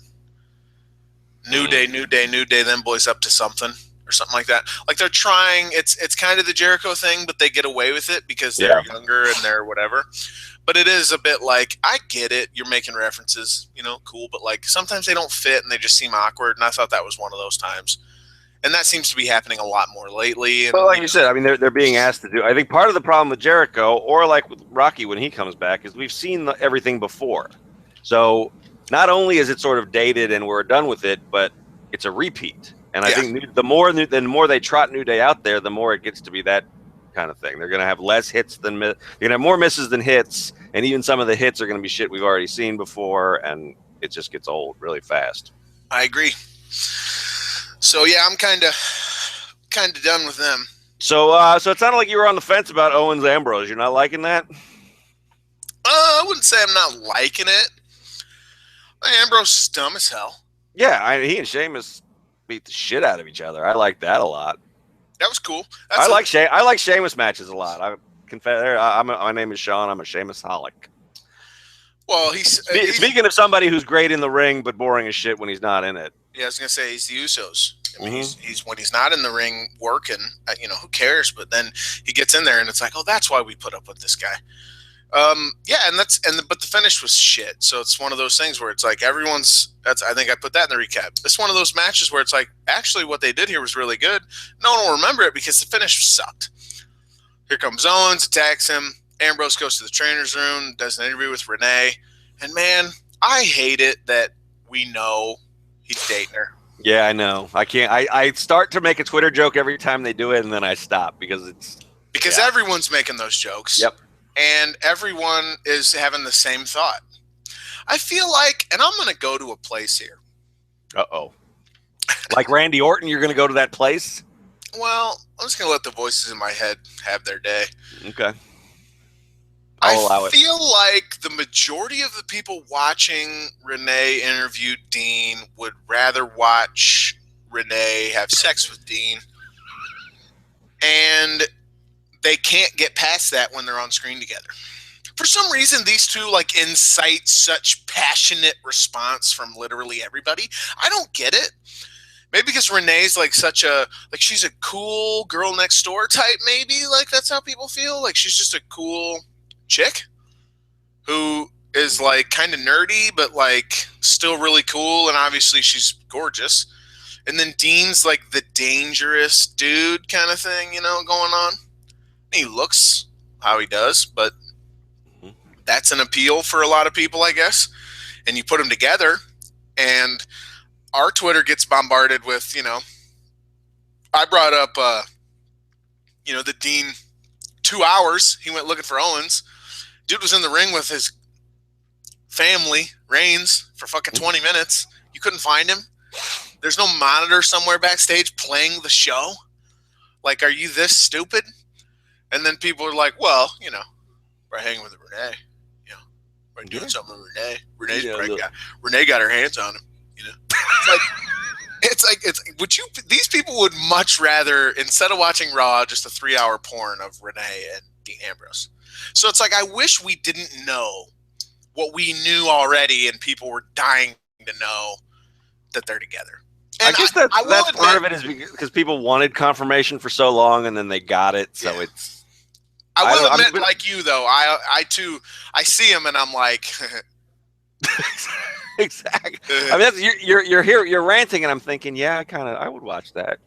New Day, then boys up to something or something like that. Like they're trying, it's kind of the Jericho thing, but they get away with it because they're younger and they're whatever. But it is a bit like, I get it. You're making references, cool. But like sometimes they don't fit and they just seem awkward. And I thought that was one of those times. And that seems to be happening a lot more lately. And, well, like you said, I mean, they're being asked to do. I think part of the problem with Jericho, or like with Rocky when he comes back, is we've seen everything before. So not only is it sort of dated and we're done with it, but it's a repeat. And I think the more they trot New Day out there, the more it gets to be that kind of thing. They're going to have less hits they're going to have more misses than hits, and even some of the hits are going to be shit we've already seen before, and it just gets old really fast. I agree. So yeah, I'm kind of done with them. So it sounded like you were on the fence about Owens and Ambrose. You're not liking that? I wouldn't say I'm not liking it. Ambrose is dumb as hell. Yeah, he and Sheamus beat the shit out of each other. I like that a lot. That was cool. I like Sheamus matches a lot. I confess, my name is Sean. I'm a Sheamus-holic. Well, speaking of somebody who's great in the ring but boring as shit when he's not in it. Yeah, I was gonna say he's the Usos. I mean, he's when he's not in the ring working. Who cares? But then he gets in there and it's like, oh, that's why we put up with this guy. But the finish was shit. So it's one of those things where it's like I think I put that in the recap. It's one of those matches where it's like, actually what they did here was really good. No one will remember it because the finish sucked. Here comes Owens, attacks him. Ambrose goes to the trainer's room, does an interview with Renee. And man, I hate it that we know he's dating her. Yeah, I know. I can't. I start to make a Twitter joke every time they do it, and then I stop because everyone's making those jokes. Yep. And everyone is having the same thought. I feel like, and I'm going to go to a place here. Uh-oh. Like Randy Orton, you're going to go to that place? Well, I'm just going to let the voices in my head have their day. Okay. I'll allow it. I feel like the majority of the people watching Renee interview Dean would rather watch Renee have sex with Dean, and they can't get past that when they're on screen together. For some reason, these two like incite such passionate response from literally everybody. I don't get it. Maybe because Renee's like she's a cool girl next door type. Maybe like that's how people feel. Like she's just a cool chick who is like kind of nerdy, but like still really cool. And obviously she's gorgeous. And then Dean's like the dangerous dude kind of thing, going on. He looks how he does, but that's an appeal for a lot of people, I guess. And you put them together, and our Twitter gets bombarded with, I brought up, the Dean 2 hours. He went looking for Owens. Dude was in the ring with his family, Reigns, for fucking 20 minutes. You couldn't find him. There's no monitor somewhere backstage playing the show. Like, are you this stupid? And then people are like, well, we're hanging with Renee. We're doing something with Renee. Renee got her hands on him. These people would much rather, instead of watching Raw, just a 3-hour porn of Renee and Dean Ambrose. So it's like, I wish we didn't know what we knew already, and people were dying to know that they're together. And I guess that's part of it is because people wanted confirmation for so long, and then they got it. So it's. I will admit, like you though, I too, I see him and I'm like. Exactly. I mean, that's, you're here, you're ranting, and I'm thinking, yeah, I would watch that.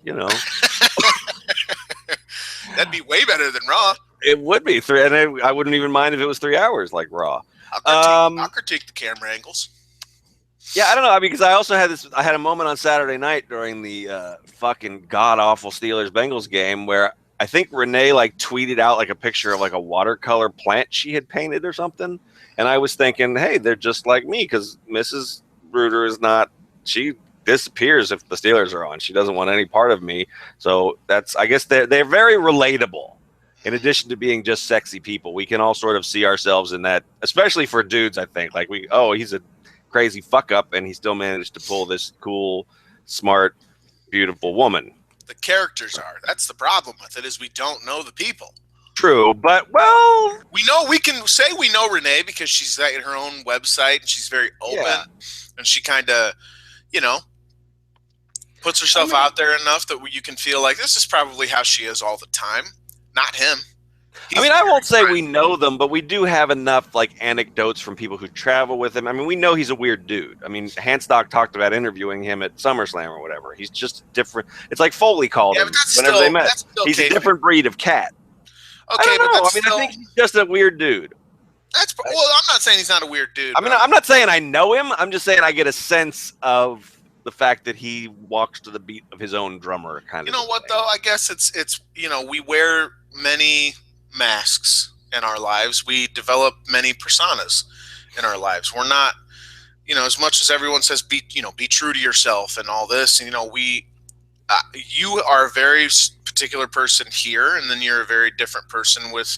That'd be way better than Raw. It would be and I wouldn't even mind if it was 3 hours like Raw. I'll critique the camera angles. Yeah, I don't know. I mean, because I also had a moment on Saturday night during the fucking god awful Steelers Bengals game where I think Renee like tweeted out like a picture of like a watercolor plant she had painted or something. And I was thinking, hey, they're just like me because Mrs. Bruder is not, she disappears if the Steelers are on. She doesn't want any part of me. So I guess they're very relatable. In addition to being just sexy people, we can all sort of see ourselves in that, especially for dudes, I think. Like he's a crazy fuck up and he still managed to pull this cool, smart, beautiful woman. The characters are. That's the problem with it, is we don't know the people. True, but we can say we know Renee because she's at her own website and she's very open and she kind of, puts herself out there enough that you can feel like this is probably how she is all the time. Not him. I won't say we know them, but we do have enough like anecdotes from people who travel with him. I mean, we know he's a weird dude. I mean, Hansdock talked about interviewing him at SummerSlam or whatever. He's just different. It's like Foley called him whenever they met. He's a different breed of cat. Okay, I don't know. I think he's just a weird dude. I'm not saying he's not a weird dude. I mean, I'm not saying I know him. I'm just saying I get a sense of the fact that he walks to the beat of his own drummer kind of. You know what though? I guess it's we wear many masks in our lives. We develop many personas in our lives. We're not, as much as everyone says, be true to yourself and all this. And, you are a very particular person here, and then you're a very different person with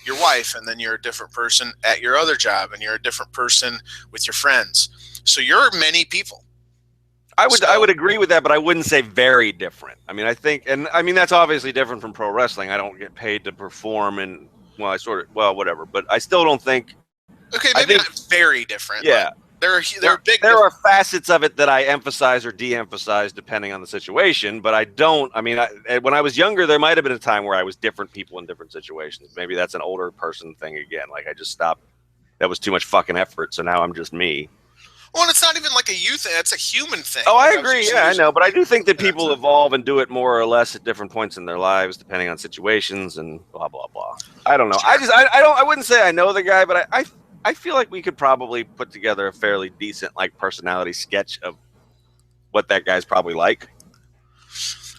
your wife, and then you're a different person at your other job, and you're a different person with your friends. So you're many people. I would agree with that, but I wouldn't say very different. I mean, that's obviously different from pro wrestling. I don't get paid to perform, and whatever. But I still don't think. Okay, maybe not very different. Yeah, there are facets of it that I emphasize or de-emphasize depending on the situation. But I don't. I mean, when I was younger, there might have been a time where I was different people in different situations. Maybe that's an older person thing again. Like I just stopped. That was too much fucking effort. So now I'm just me. Well, and it's not even like a you thing. It's a human thing. Oh, I agree. Yeah, I know. But I do think that people evolve and do it more or less at different points in their lives, depending on situations and blah, blah, blah. I don't know. Sure. I wouldn't say I know the guy, but I feel like we could probably put together a fairly decent like personality sketch of what that guy's probably like.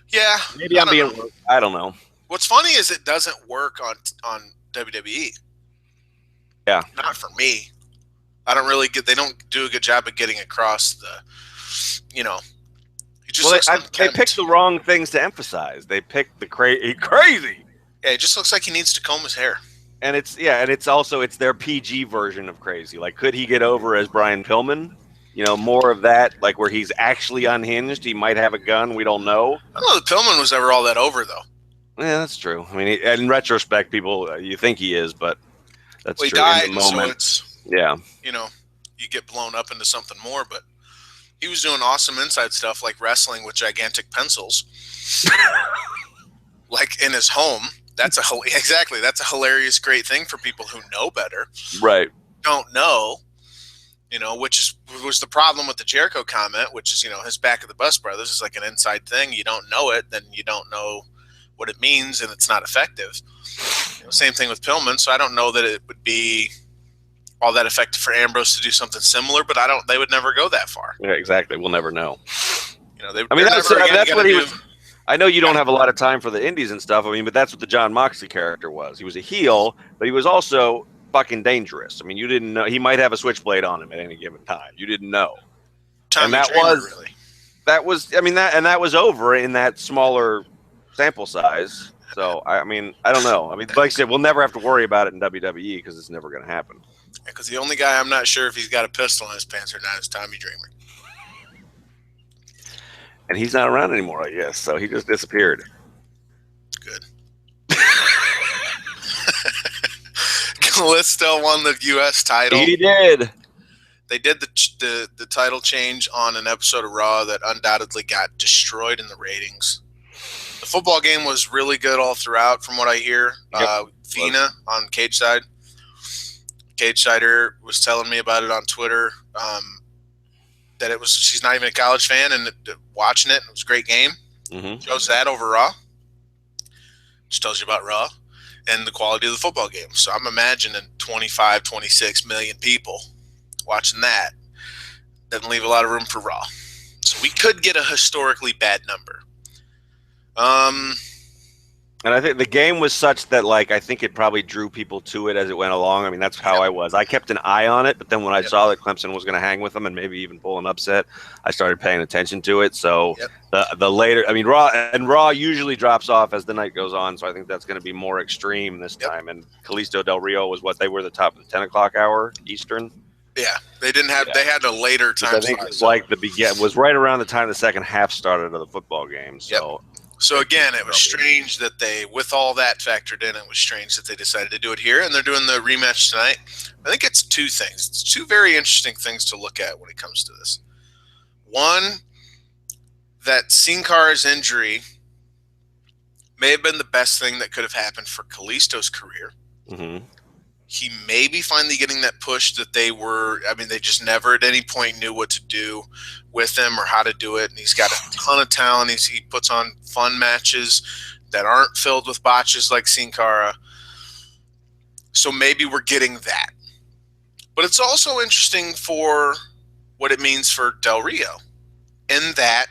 Yeah. Maybe I'm being, I don't know. What's funny is it doesn't work on WWE. Yeah. Not for me. I don't really they don't do a good job of getting across the, he just they picked the wrong things to emphasize. They picked the crazy. Yeah, it just looks like he needs to comb his hair. And it's their PG version of crazy. Like, could he get over as Brian Pillman? You know, more of that, like where he's actually unhinged. He might have a gun. We don't know. I don't know that Pillman was ever all that over, though. Yeah, that's true. I mean, in retrospect, people, you think he is, but that's he true. died, in the moment, so it's, yeah. You know, you get blown up into something more, but he was doing awesome inside stuff like wrestling with gigantic pencils. Like in his home. That's a hilarious, great thing for people who know better. Right. Don't know, you know, which was the problem with the Jericho comment, which is, you know, his back of the bus brothers is like an inside thing. You don't know it, then you don't know what it means, and it's not effective. You know, same thing with Pillman. So I don't know that it would be all that effective for Ambrose to do something similar, but they would never go that far. Yeah, exactly. We'll never know. You know, that's what he was. I know you don't have a lot of time for the indies and stuff. I mean, but that's what the John Moxley character was. He was a heel, but he was also fucking dangerous. I mean, you didn't know he might have a switchblade on him at any given time. You didn't know. Tommy and that was over in that smaller sample size. So I mean, I don't know. I mean, like I said, we'll never have to worry about it in WWE because it's never going to happen. Because the only guy I'm not sure if he's got a pistol in his pants or not is Tommy Dreamer. And he's not around anymore, I guess. So he just disappeared. Good. Kalisto won the U.S. title. He did. They did the title change on an episode of Raw that undoubtedly got destroyed in the ratings. The football game was really good all throughout, from what I hear. Yep. Fina on Cageside. Cagesider was telling me about it on Twitter. That she's not even a college fan, and watching it was a great game. Mm-hmm. Chose that over Raw. Just tells you about Raw and the quality of the football game. So I'm imagining 25, 26 million people watching that. Doesn't leave a lot of room for Raw. So we could get a historically bad number. And I think the game was such that, like, I think it probably drew people to it as it went along. I mean, that's how I was. I kept an eye on it, but then when I saw that Clemson was going to hang with them and maybe even pull an upset, I started paying attention to it. So the later, I mean, Raw usually drops off as the night goes on. So I think that's going to be more extreme this time. And Kalisto Del Rio was they were the top of the 10 o'clock hour Eastern. Yeah, they didn't have. Yeah. They had a later time. I think it was like was right around the time the second half started of the football game. So. Yep. So again, it was strange that with all that factored in, it was strange that they decided to do it here, and they're doing the rematch tonight. I think it's two things. It's two very interesting things to look at when it comes to this. One, that Sin Cara's injury may have been the best thing that could have happened for Kalisto's career. Mm-hmm. He may be finally getting that push that they just never at any point knew what to do with him or how to do it. And he's got a ton of talent. He puts on fun matches that aren't filled with botches like Sin Cara. So maybe we're getting that. But it's also interesting for what it means for Del Rio, in that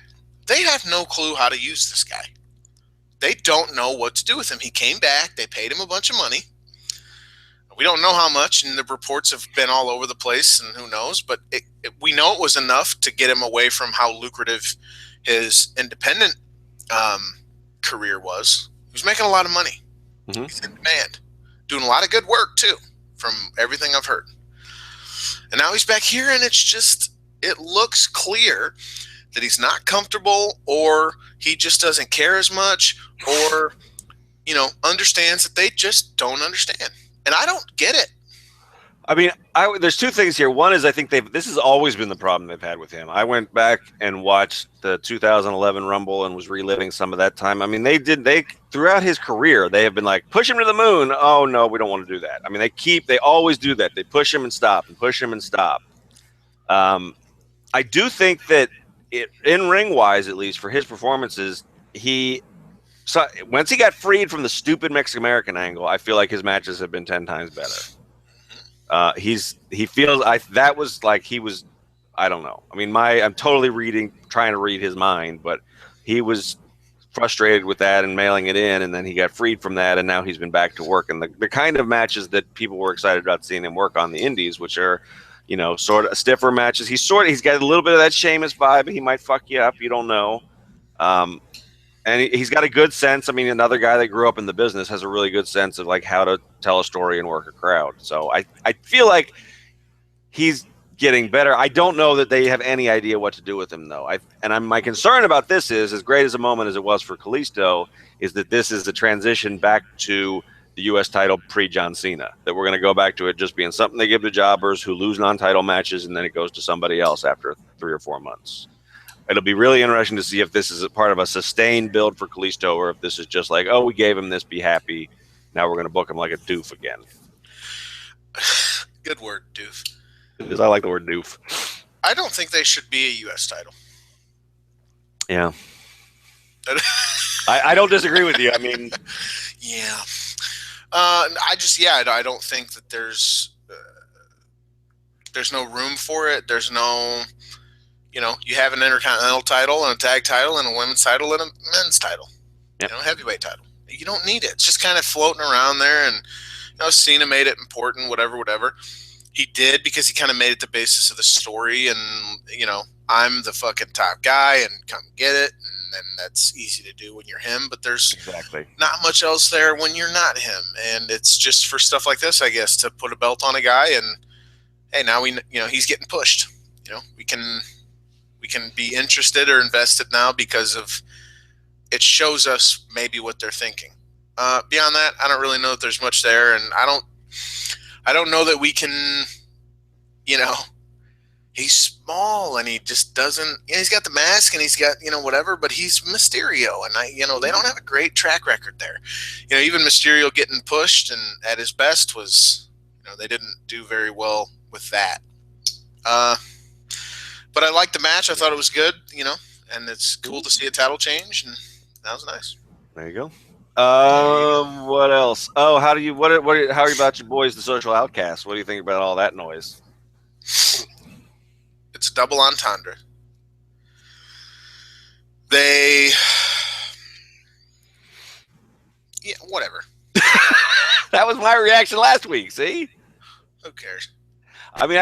they have no clue how to use this guy. They don't know what to do with him. He came back. They paid him a bunch of money. We don't know how much, and the reports have been all over the place, and who knows, but we know it was enough to get him away from how lucrative his independent career was. He was making a lot of money. Mm-hmm. He's in demand. Doing a lot of good work, too, from everything I've heard. And now he's back here, and it looks clear that he's not comfortable, or he just doesn't care as much, or, understands that they just don't understand. And I don't get it. I mean, there's two things here. One is I think this has always been the problem they've had with him. I went back and watched the 2011 Rumble and was reliving some of that time. I mean, they throughout his career, they have been like, push him to the moon. Oh, no, we don't want to do that. I mean, they always do that. They push him and stop and push him and stop. I do think that in ring-wise, at least, for his performances, So once he got freed from the stupid Mexican-American angle, I feel like his matches have been 10 times better. He feels that was like he was, I don't know. I mean, I'm totally trying to read his mind, but he was frustrated with that and mailing it in, and then he got freed from that, and now he's been back to work. And the kind of matches that people were excited about seeing him work on the indies, which are, sort of stiffer matches. He's got a little bit of that Sheamus vibe. He might fuck you up. You don't know. And he's got a good sense. I mean, another guy that grew up in the business has a really good sense of like how to tell a story and work a crowd. So I feel like he's getting better. I don't know that they have any idea what to do with him, though. My concern about this is, as great as a moment as it was for Kalisto, is that this is the transition back to the U.S. title pre-John Cena. That we're going to go back to it just being something they give to jobbers who lose non-title matches, and then it goes to somebody else after 3 or 4 months. It'll be really interesting to see if this is a part of a sustained build for Kalisto, or if this is just like, oh, we gave him this, be happy. Now we're going to book him like a doof again. Good word, doof. Because I like the word doof. I don't think they should be a U.S. title. Yeah. I don't disagree with you. I mean, yeah. I don't think that there's no room for it. There's no, you have an intercontinental title and a tag title and a women's title and a men's title, yep. Heavyweight title. You don't need it. It's just kind of floating around there. And, Cena made it important, whatever. He did, because he kind of made it the basis of the story. And, I'm the fucking top guy and come get it. And that's easy to do when you're him, but there's not much else there when you're not him. And it's just for stuff like this, I guess, to put a belt on a guy and, hey, now he's getting pushed. We can be interested or invested now because of it shows us maybe what they're thinking. Beyond that, I don't really know that there's much there, and I don't know that we can, he's small and he just doesn't, he's got the mask and he's got, whatever, but he's Mysterio, and they don't have a great track record there. Even Mysterio getting pushed and at his best was, they didn't do very well with that. But I liked the match. I thought it was good, and it's cool to see a title change, and that was nice. There you go. What else? Oh, how are you about your boys, the Social Outcasts? What do you think about all that noise? It's a double entendre. Whatever. That was my reaction last week. See? Who cares? I mean,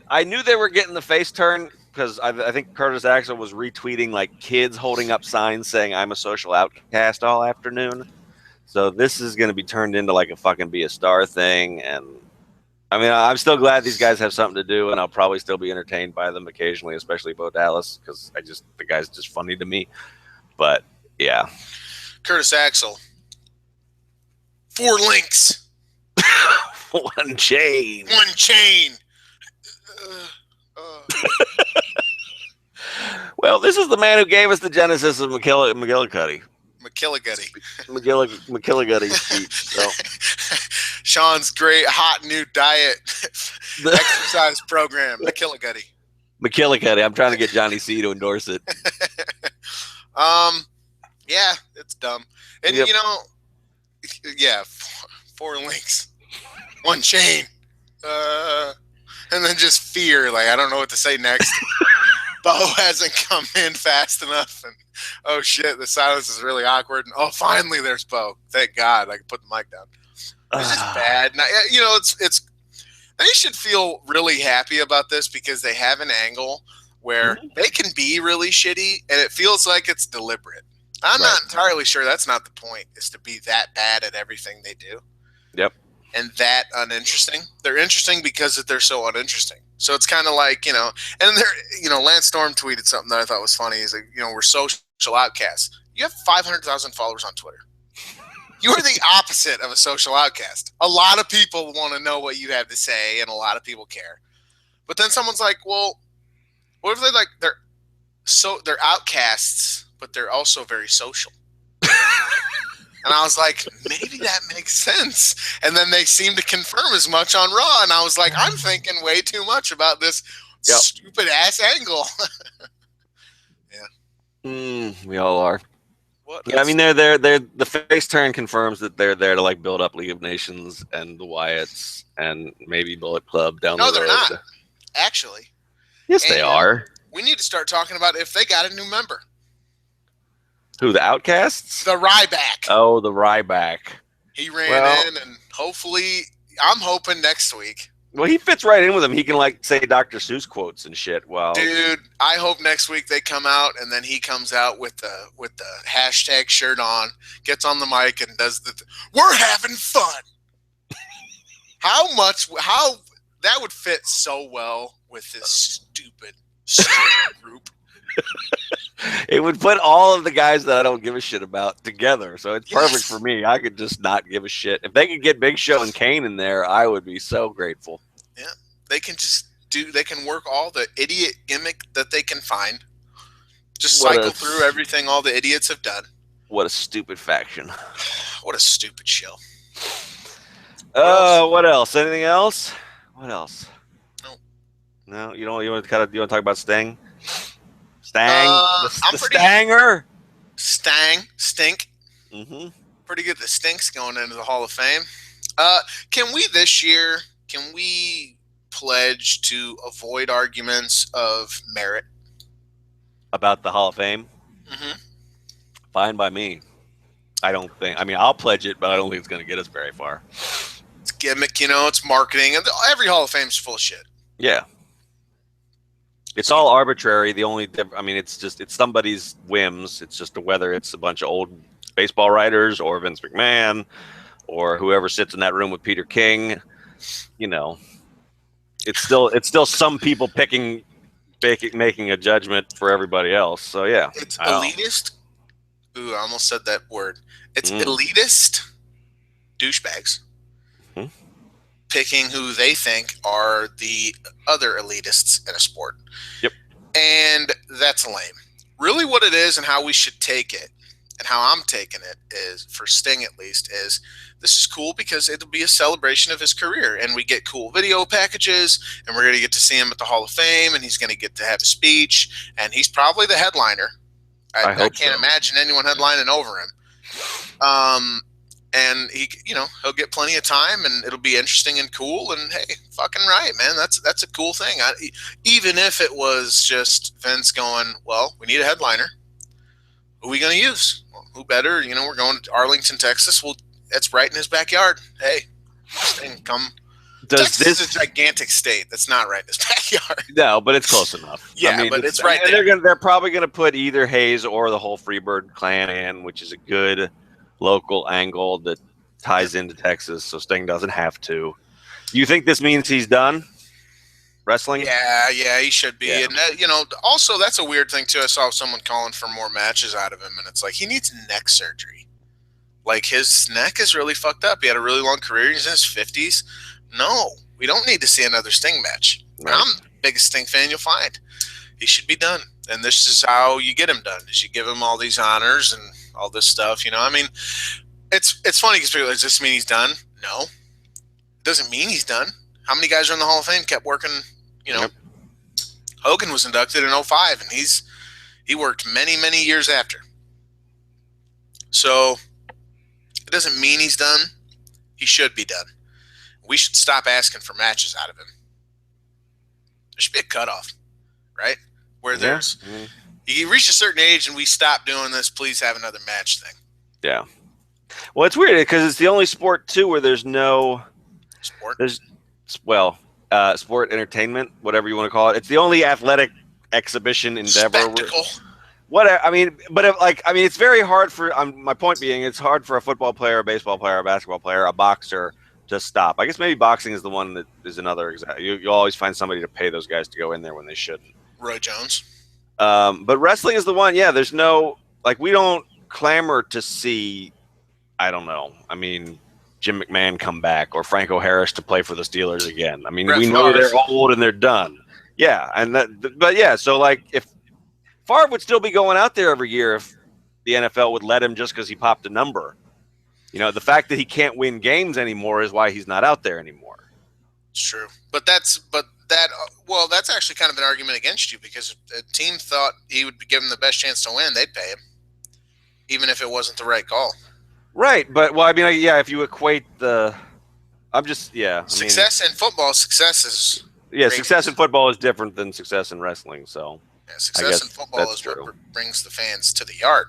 I knew they were getting the face turn because I think Curtis Axel was retweeting like kids holding up signs saying I'm a social outcast all afternoon. So this is going to be turned into like a fucking be a star thing. And I mean, I'm still glad these guys have something to do, and I'll probably still be entertained by them occasionally, especially Bo Dallas, because the guy's just funny to me. But yeah. Curtis Axel. 4 links. One chain. Well, this is the man who gave us the genesis of McGillicuddy. McGillicuddy speech. So. Sean's great hot new diet exercise program. McGillicuddy. I'm trying to get Johnny C to endorse it. Yeah, it's dumb. And yep. 4 links. 1 chain. And then just fear. Like, I don't know what to say next. Bo hasn't come in fast enough. And, oh, shit, the silence is really awkward. And, oh, finally there's Bo. Thank God. I can put the mic down. It's just bad. Now, it's they should feel really happy about this because they have an angle where they can be really shitty, and it feels like it's deliberate. I'm not entirely sure that's not the point, is to be that bad at everything they do. Yep. And that uninteresting. They're interesting because they're so uninteresting. So it's kind of like, and they're, Lance Storm tweeted something that I thought was funny. He's like, we're social outcasts. You have 500,000 followers on Twitter. You are the opposite of a social outcast. A lot of people want to know what you have to say, and a lot of people care. But then someone's like, well, what if they're outcasts, but they're also very social? And I was like, maybe that makes sense. And then they seem to confirm as much on Raw. And I was like, I'm thinking way too much about this stupid ass angle. Yeah. We all are. What? Yeah, I mean, they're the face turn confirms that they're there to like build up League of Nations and the Wyatts and maybe Bullet Club down the road. No, they're not. Actually. Yes, they are. We need to start talking about if they got a new member. Who, the Outcasts? The Ryback. Oh, the Ryback. He ran in, and hopefully, I'm hoping next week, Well, he fits right in with him. He can like say Dr. Seuss quotes and shit. Well, dude, I hope next week they come out and then he comes out with the hashtag shirt on, gets on the mic and does we're having fun. How that would fit so well with this stupid group. It would put all of the guys that I don't give a shit about together. So it's perfect for me. I could just not give a shit. If they could get Big Show and Kane in there, I would be so grateful. Yeah. They can they can work all the idiot gimmick that they can find. Just cycle through everything all the idiots have done. What a stupid faction. What a stupid show. What else? Anything else? What else? No, you want to talk about Sting? The Stanger? Stink. Mm-hmm. Pretty good. The Stink's going into the Hall of Fame. Can we this year, pledge to avoid arguments of merit? About the Hall of Fame? Mm-hmm. Fine by me. I'll pledge it, but I don't think it's going to get us very far. It's gimmick, it's marketing. Every Hall of Fame's full of shit. Yeah. It's all arbitrary. The only, it's somebody's whims. It's just whether it's a bunch of old baseball writers or Vince McMahon or whoever sits in that room with Peter King. It's still some people making a judgment for everybody else. So yeah, it's elitist. Ooh, I almost said that word. It's elitist douchebags. Picking who they think are the other elitists in a sport. Yep. And that's lame. Really what it is and how we should take it and how I'm taking it is, for Sting at least, is this is cool because it'll be a celebration of his career and we get cool video packages and we're going to get to see him at the Hall of Fame and he's going to get to have a speech and he's probably the headliner. I can't imagine anyone headlining over him. And he'll get plenty of time, and it'll be interesting and cool. And hey, fucking right, man. That's a cool thing. Even if it was just Vince going, well, we need a headliner. Who are we going to use? Well, who better? We're going to Arlington, Texas. Well, it's right in his backyard. Hey, come. Texas is a gigantic state. That's not right in his backyard. No, but it's close enough. Yeah, but it's right there. They're probably going to put either Hayes or the whole Freebird clan in, which is a good local angle that ties into Texas, so Sting doesn't have to. You think this means he's done wrestling? Yeah, he should be. Yeah. And also that's a weird thing too. I saw someone calling for more matches out of him, and it's like he needs neck surgery. Like his neck is really fucked up. He had a really long career. He's in his 50s. No, we don't need to see another Sting match. Right. I'm the biggest Sting fan you'll find. He should be done, and this is how you get him done: is you give him all these honors and all this stuff, it's funny because people does this mean he's done? No, it doesn't mean he's done. How many guys are in the Hall of Fame kept working? Yep. Hogan was inducted in 2005, and he worked many years after. So it doesn't mean he's done. He should be done. We should stop asking for matches out of him. There should be a cutoff, right? Where there's you reach a certain age and we stop doing this, please have another match thing. Yeah. Well, it's weird because it's the only sport too where there's no sport. Sport entertainment, whatever you want to call it. It's the only athletic exhibition endeavor. Spectacle. It's very hard for. My point being, it's hard for a football player, a baseball player, a basketball player, a boxer to stop. I guess maybe boxing is the one that is another example. You'll always find somebody to pay those guys to go in there when they shouldn't. Roy Jones. But wrestling is the one. Yeah, there's no we don't clamor to see. I don't know. Jim McMahon come back or Franco Harris to play for the Steelers again. We know they're old and they're done. Yeah, so if Favre would still be going out there every year if the NFL would let him just because he popped a number. The fact that he can't win games anymore is why he's not out there anymore. It's true, that's actually kind of an argument against you because if a team thought he would give him the best chance to win, they'd pay him, even if it wasn't the right call. Right, but if you equate success in football, success is success in football is different than success in wrestling. So Yeah, success in football is what brings the fans to the yard.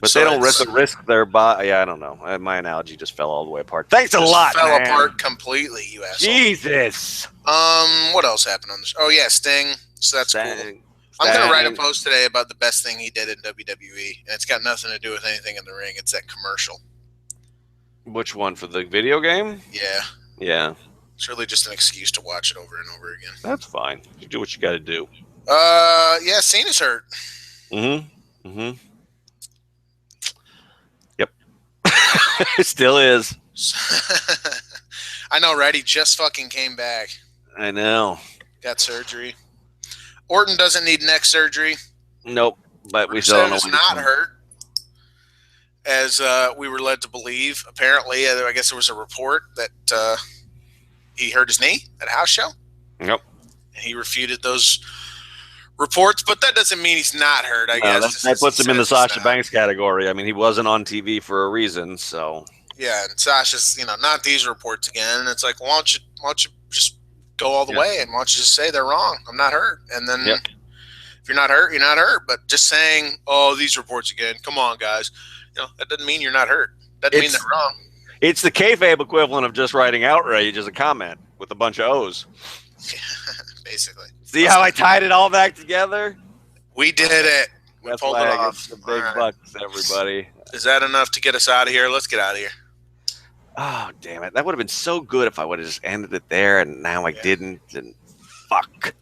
But so they don't risk their body. Yeah, I don't know. My analogy just fell all the way apart. Thanks a lot, fell man. apart completely, you asshole. Jesus. What else happened on this? Oh, yeah, Sting. So that's cool. I'm going to write a post today about the best thing he did in WWE, and it's got nothing to do with anything in the ring. It's that commercial. Which one, for the video game? Yeah. Yeah. It's really just an excuse to watch it over and over again. That's fine. You do what you got to do. Yeah, Cena's hurt. Mm-hmm. Mm-hmm. Yep. It still is. I know, right? He just fucking came back. I know. Got surgery. Orton doesn't need neck surgery. Nope. But we still don't know. He's not hurt, as we were led to believe. Apparently, I guess there was a report that he hurt his knee at a house show. Yep. And he refuted those reports, but that doesn't mean he's not hurt, I guess. That puts him in the Sasha Banks category. I mean, he wasn't on TV for a reason, so. Yeah, and Sasha's, not these reports again. And it's like, why don't you just go all the way, and why don't you just say they're wrong? I'm not hurt. And then if you're not hurt, you're not hurt. But just saying, oh, these reports again, come on, guys. That doesn't mean you're not hurt. Doesn't mean they're wrong. It's the kayfabe equivalent of just writing outrage as a comment with a bunch of O's. Yeah, basically. See how I tied it all back together? We did it. We pulled it off. The big bucks, everybody. Is that enough to get us out of here? Let's get out of here. Oh, damn it. That would have been so good if I would have just ended it there, and now I didn't, and fuck.